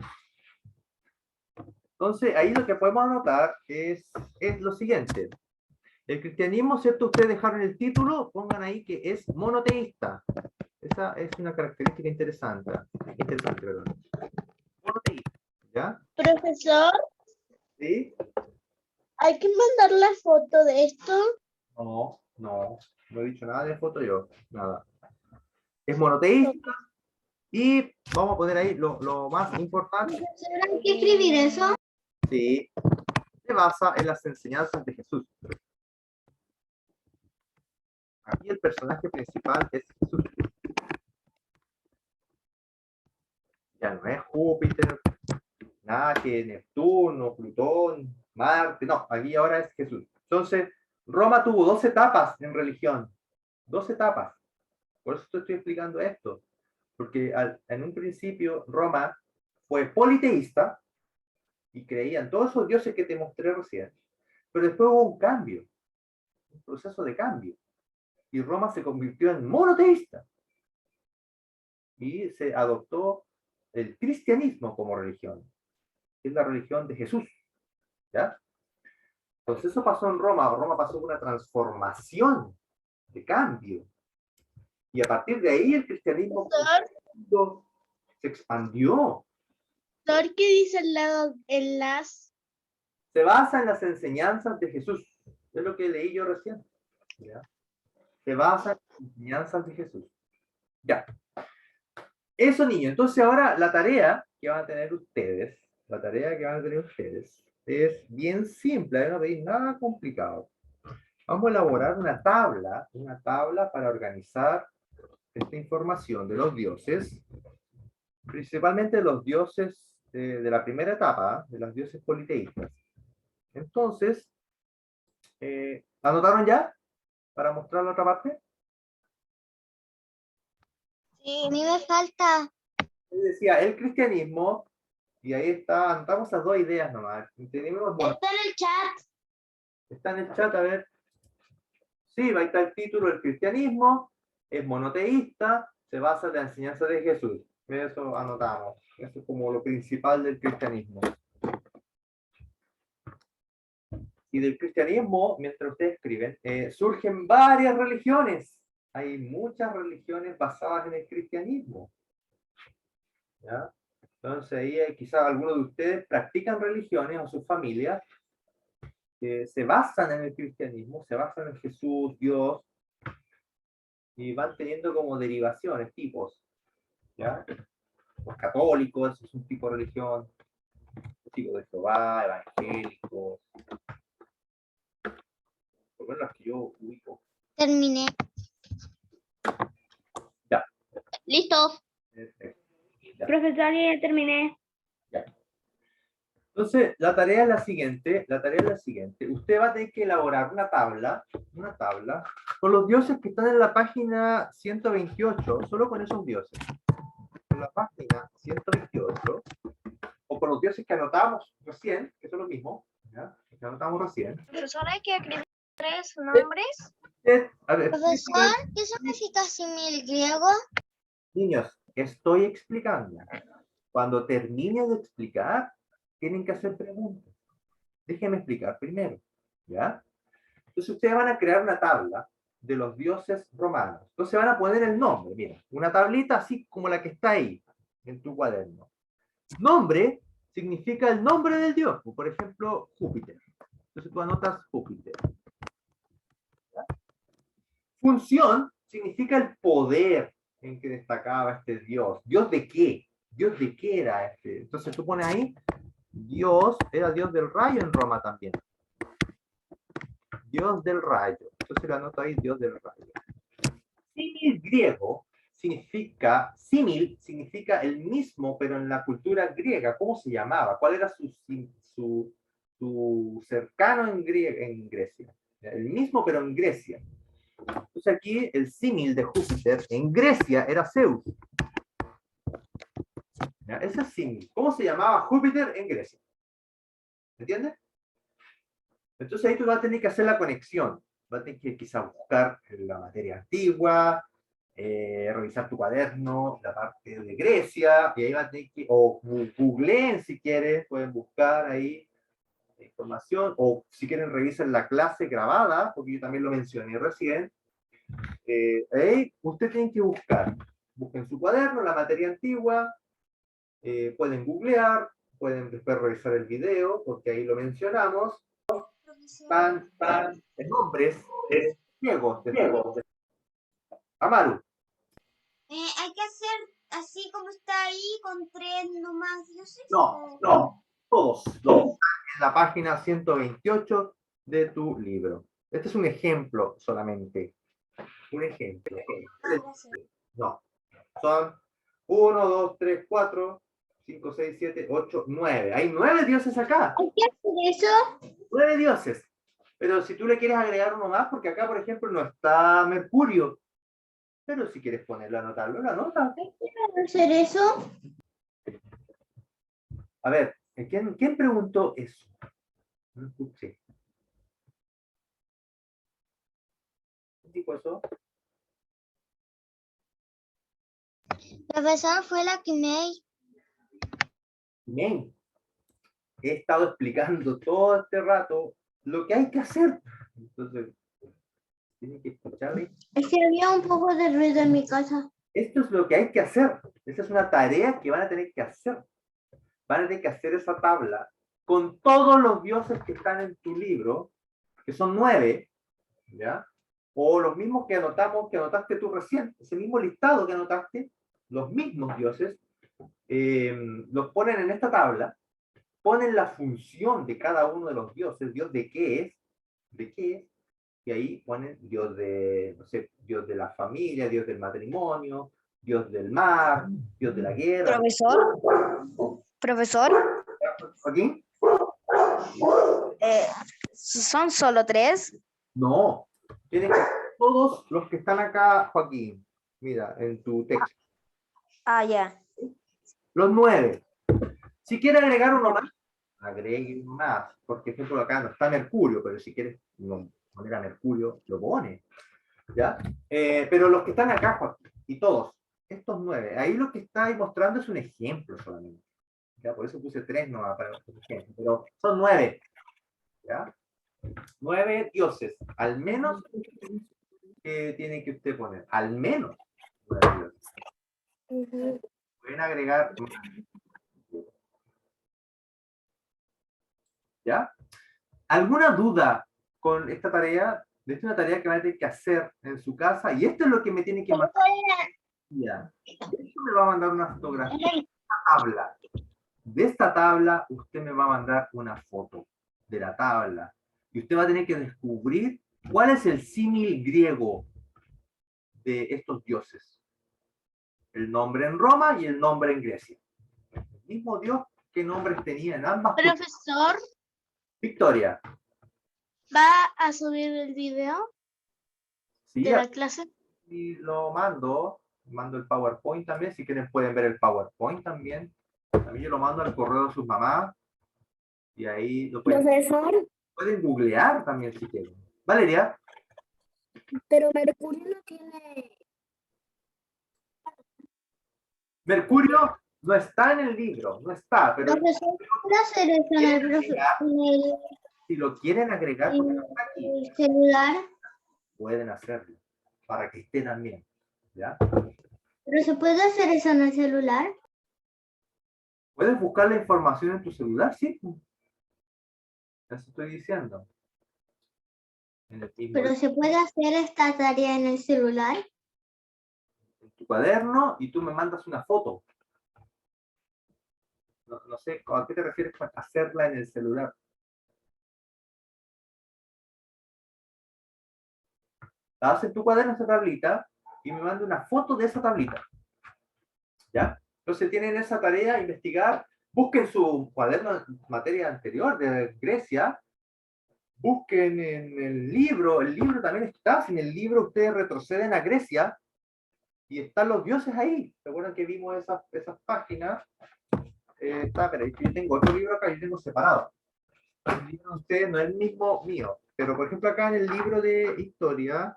Entonces, ahí lo que podemos anotar es lo siguiente. El cristianismo, ¿cierto? Ustedes dejaron el título, pongan ahí que es monoteísta. Esa es una característica interesante. Perdón. Monoteísta, ¿ya? Profesor, ¿Sí? ¿hay que mandar la foto de esto? No he dicho nada de foto yo, nada. Es monoteísta y vamos a poner ahí lo más importante. ¿Hay que escribir eso? Sí, se basa en las enseñanzas de Jesús. Aquí el personaje principal es Jesús. Ya no es Júpiter, nada que Neptuno, Plutón, Marte, no, aquí ahora es Jesús. Entonces, Roma tuvo 2 etapas en religión, 2 etapas. Por eso te estoy explicando esto, porque en un principio Roma fue politeísta y creían todos esos dioses que te mostré recién, pero después hubo un cambio, un proceso de cambio, y Roma se convirtió en monoteísta y se adoptó el cristianismo como religión, que es la religión de Jesús, ¿ya? Entonces eso pasó en Roma. Roma pasó por una transformación de cambio. Y a partir de ahí el cristianismo se expandió. ¿Qué dice al lado en las? Se basa en las enseñanzas de Jesús. Es lo que leí yo recién. ¿Ya? Se basa en las enseñanzas de Jesús. Ya. Eso, niños. Entonces ahora la tarea que van a tener ustedes, es bien simple, no veis nada complicado. Vamos a elaborar una tabla para organizar esta información de los dioses, principalmente los dioses de la primera etapa, de los dioses politeístas. Entonces, ¿anotaron ya? Para mostrar la otra parte. Sí, a mí me falta. Decía, el cristianismo, y ahí está, anotamos esas 2 ideas nomás. Tenemos, bueno, Está en el chat. está en el chat, a ver. Sí, va a estar el título, el cristianismo es monoteísta, se basa en la enseñanza de Jesús. Eso anotamos. Eso es como lo principal del cristianismo. Y del cristianismo, mientras ustedes escriben, surgen varias religiones. Hay muchas religiones basadas en el cristianismo. ¿Ya? Entonces ahí quizás algunos de ustedes practican religiones o sus familias que se basan en el cristianismo, se basan en Jesús, Dios, y van teniendo como derivaciones, tipos. ¿Ya? Los católicos es un tipo de religión, tipo de Jehová, evangélicos, por lo menos las que yo ubico. Terminé. Ya. Listo. Perfecto. Ya. Profesor, ya terminé. Ya. Entonces, la tarea es la siguiente, usted va a tener que elaborar una tabla, con los dioses que están en la página 128, solo con esos dioses. En la página 128, o con los dioses que anotamos recién, que son lo mismo, ¿ya? Que anotamos recién. Profesor, hay que escribir 3 nombres. A ver, Profesor, ¿qué significa símil griego? niños, estoy explicando. Cuando termine de explicar, tienen que hacer preguntas. Déjenme explicar primero, ¿ya? Entonces ustedes van a crear una tabla de los dioses romanos. Entonces van a poner el nombre, mira, una tablita así como la que está ahí, en tu cuaderno. Nombre significa el nombre del dios, por ejemplo, Júpiter. Entonces tú anotas Júpiter. ¿Ya? Función significa el poder en que destacaba este dios. ¿Dios de qué? ¿Dios de qué era este? Entonces tú pones ahí, Dios, era dios del rayo en Roma también. Dios del rayo. Entonces lo anoto ahí, Dios del rayo. Símil griego significa el mismo, pero en la cultura griega. ¿Cómo se llamaba? ¿Cuál era su cercano en Grecia? El mismo, pero en Grecia. Entonces aquí el símil de Júpiter en Grecia era Zeus. ¿Ya? Ese es símil. ¿Cómo se llamaba Júpiter en Grecia? ¿Entiendes? Entonces ahí tú vas a tener que hacer la conexión. Vas a tener que quizás buscar la materia antigua, revisar tu cuaderno, la parte de Grecia, y ahí vas a tener que, o googleen si quieres, pueden buscar ahí información, o si quieren revisen la clase grabada, porque yo también lo mencioné recién. Ahí usted tiene que busquen su cuaderno, la materia antigua, pueden googlear, pueden después revisar el video, porque ahí lo mencionamos. De nombres griegos. Amaru. Hay que hacer así como está ahí, con 3 nomás dioses. No, todos. En la página 128 de tu libro. Este es un ejemplo solamente. Un ejemplo. No. Son 1, 2, 3, 4, 5, 6, 7, 8, 9. Hay 9 dioses acá. ¿Hay que hacer eso? 9 dioses. Pero si tú le quieres agregar uno más, porque acá, por ejemplo, no está Mercurio. Pero si quieres ponerlo, anotarlo, lo anotas. ¿Hay que hacer eso? A ver, ¿quién preguntó eso? No escuché. ¿Quién dijo eso? Profesor, fue la que me... Bien. He estado explicando todo este rato lo que hay que hacer. Entonces, tienen que escucharme. Es que había un poco de ruido en mi casa. Esto es lo que hay que hacer. Esta es una tarea que van a tener que hacer. Van a tener que hacer esa tabla con todos los dioses que están en tu libro, que son 9, ¿ya? O los mismos que anotaste tú recién, ese mismo listado que anotaste, los mismos dioses, los ponen en esta tabla, ponen la función de cada uno de los dioses, dios de qué es, y ahí ponen dios de, no sé, dios de la familia, dios del matrimonio, dios del mar, dios de la guerra. Profesor, ¿Joaquín? ¿son solo 3? No, tienen que ser todos los que están acá, Joaquín. Mira, en tu texto. Ah, ya. Los 9. Si quiere agregar uno más, agregue uno más. Porque, por ejemplo, acá no está Mercurio, pero si quieres poner a Mercurio, lo pone. ¿Ya? Pero los que están acá, Joaquín, y todos, estos 9, ahí lo que está ahí mostrando es un ejemplo solamente. ¿Ya? Por eso puse 3 no para los ejemplos, pero son 9. ¿Ya? 9 dioses, al menos tiene que usted poner, al menos 9 dioses. Pueden agregar. ¿Ya? ¿Alguna duda con esta tarea? Esta es una tarea que van a tener que hacer en su casa y esto es lo que me tiene que mandar. Ya. Esto me va a mandar una fotografía de esta tabla. De esta tabla usted me va a mandar una foto de la tabla. Y usted va a tener que descubrir cuál es el símil griego de estos dioses. El nombre en Roma y el nombre en Grecia. El mismo dios qué nombres tenían ambas. Profesor, Victoria. ¿va a subir el video Sí, de la clase? y lo mando el PowerPoint también, si quieren pueden ver el PowerPoint también. También yo lo mando al correo de sus mamás y ahí lo pueden googlear también si quieren. Valeria. Pero Mercurio no tiene... Mercurio no está en el libro, no está, pero Profesor, ¿puede hacer eso si lo quieren agregar porque no está aquí, en el celular? pueden hacerlo, para que esté también, ¿ya? ¿Pero se puede hacer eso en el celular? Puedes buscar la información en tu celular, sí. Eso estoy diciendo. En el mismo ¿Pero se puede hacer esta tarea en el celular? en tu cuaderno y tú me mandas una foto. No sé, ¿a qué te refieres con hacerla en el celular? La haces en tu cuaderno esa tablita y me manda una foto de esa tablita. ¿Ya? Entonces tienen esa tarea, investigar, busquen su cuaderno en materia anterior de Grecia, busquen en el libro también está, si en el libro ustedes retroceden a Grecia y están los dioses ahí. ¿Se acuerdan que vimos esas páginas? Pero yo tengo otro libro acá, yo tengo separado. El libro de ustedes no es el mismo mío, pero por ejemplo acá en el libro de historia,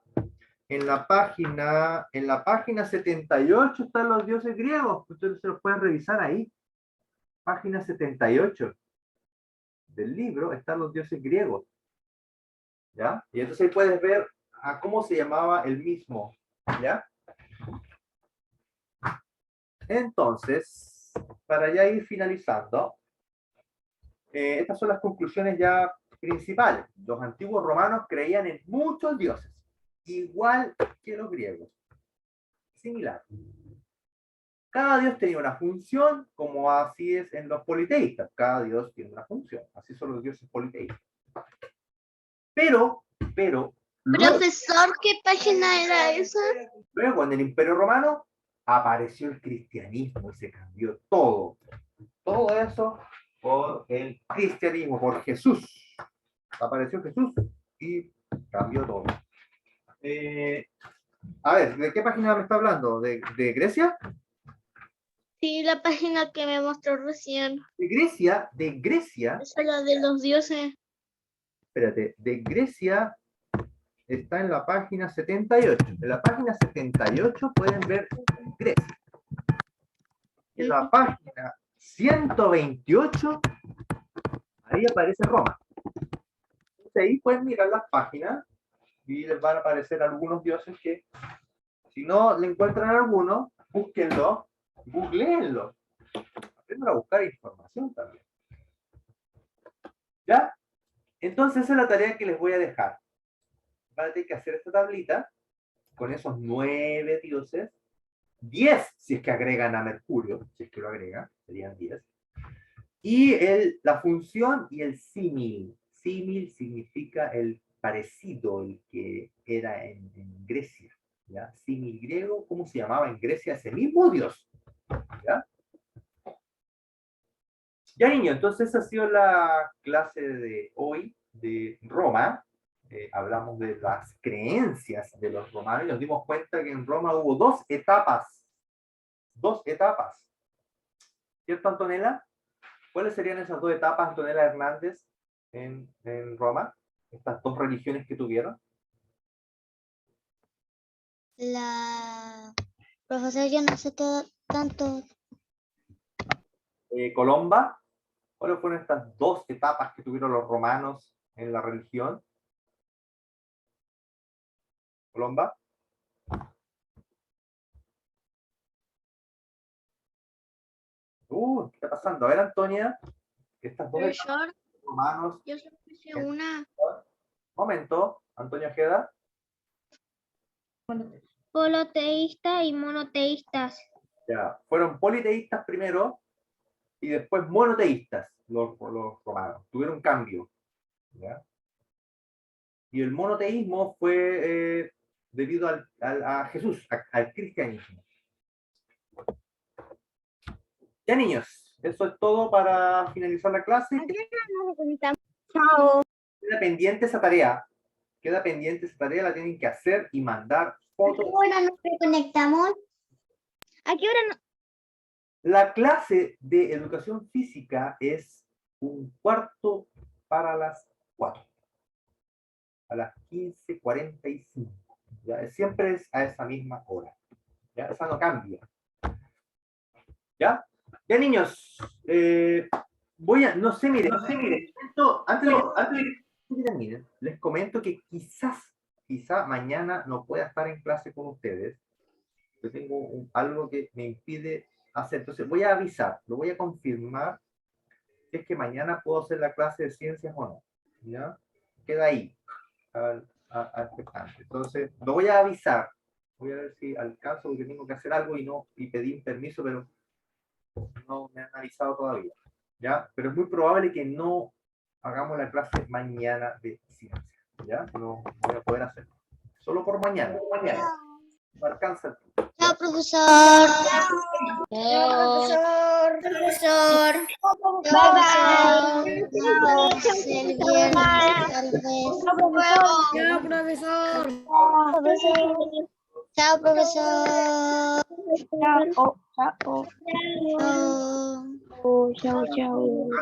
en la página 78 están los dioses griegos. Ustedes se los pueden revisar ahí. Página 78 del libro están los dioses griegos. ¿Ya? Y entonces ahí puedes ver a cómo se llamaba el mismo. ¿Ya? Entonces, para ya ir finalizando, estas son las conclusiones ya principales. Los antiguos romanos creían en muchos dioses, igual que los griegos. Similar. Cada dios tenía una función, como así es en los politeístas. Cada dios tiene una función. Así son los dioses politeístas. Pero, Profesor, ¿qué página era esa? luego en el Imperio Romano apareció el cristianismo y se cambió todo. Todo eso por el cristianismo, por Jesús. Apareció Jesús y cambió todo. A ver, ¿de qué página me está hablando? ¿De Grecia? Sí, la página que me mostró recién. De Grecia. Esa es la de los dioses. Espérate, de Grecia está en la página 78. En la página 78 pueden ver Grecia. En la página 128, ahí aparece Roma. Entonces ahí pueden mirar las páginas y les van a aparecer algunos dioses que, si no le encuentran alguno, búsquenlo, googleenlo. Aprendan a buscar información también. ¿Ya? Entonces esa es la tarea que les voy a dejar. Van a tener que hacer esta tablita con esos 9 dioses, 10 si es que agregan a Mercurio, si es que lo agregan, serían 10. Y la función y el símil. Símil significa el parecido, el que era en Grecia. ¿Ya? Símil griego, ¿cómo se llamaba en Grecia ese mismo dios? ¿Ya? Ya, niño, entonces esa ha sido la clase de hoy de Roma. Hablamos de las creencias de los romanos y nos dimos cuenta que en Roma hubo 2 etapas. 2 etapas. ¿Cierto, Antonella? ¿Cuáles serían esas 2 etapas, Antonella Hernández, en Roma? Estas 2 religiones que tuvieron. Profesor, yo no sé tanto. Colomba. ¿Cuáles fueron estas 2 etapas que tuvieron los romanos en la religión? Colomba. ¿Qué está pasando? A ver, Antonia, estas 2 etapas Profesor, de romanos. yo solo hice una. Momento, Antonio Ojeda. Poloteístas y monoteístas. Ya, fueron politeístas primero y después monoteístas los romanos. Tuvieron cambio. ¿Ya? Y el monoteísmo fue debido a Jesús, al cristianismo. Ya, niños, Eso es todo para finalizar la clase. Chao. Queda pendiente esa tarea. Queda pendiente esa tarea, la tienen que hacer y mandar fotos. Ahora nos reconectamos. ¿A qué hora no? La clase de educación física es 1/4 para las 4. A las 15:45. ¿Ya? Siempre es a esa misma hora. ¿Ya? Esa no cambia. ¿Ya? Ya, niños. No sé, miren. Antes de que terminen, les comento que quizá mañana no pueda estar en clase con ustedes. Yo tengo algo que me impide hacer. Entonces voy a avisar, lo voy a confirmar si es que mañana puedo hacer la clase de ciencias o no. ¿Ya? Queda ahí. Entonces, lo voy a avisar. Voy a ver si alcanzo porque tengo que hacer algo y pedí un permiso, pero no me han avisado todavía. ¿Ya? Pero es muy probable que no hagamos la clase mañana de ciencias. ¿Ya? No voy a poder hacerlo. Solo por mañana. No alcanza el tiempo. Chao, profesor. Profesor. Chao, profesor. El viernes, tal vez. Chao, profesor. Chao, profesor. Chao. Chao. Chao. Chao, chao.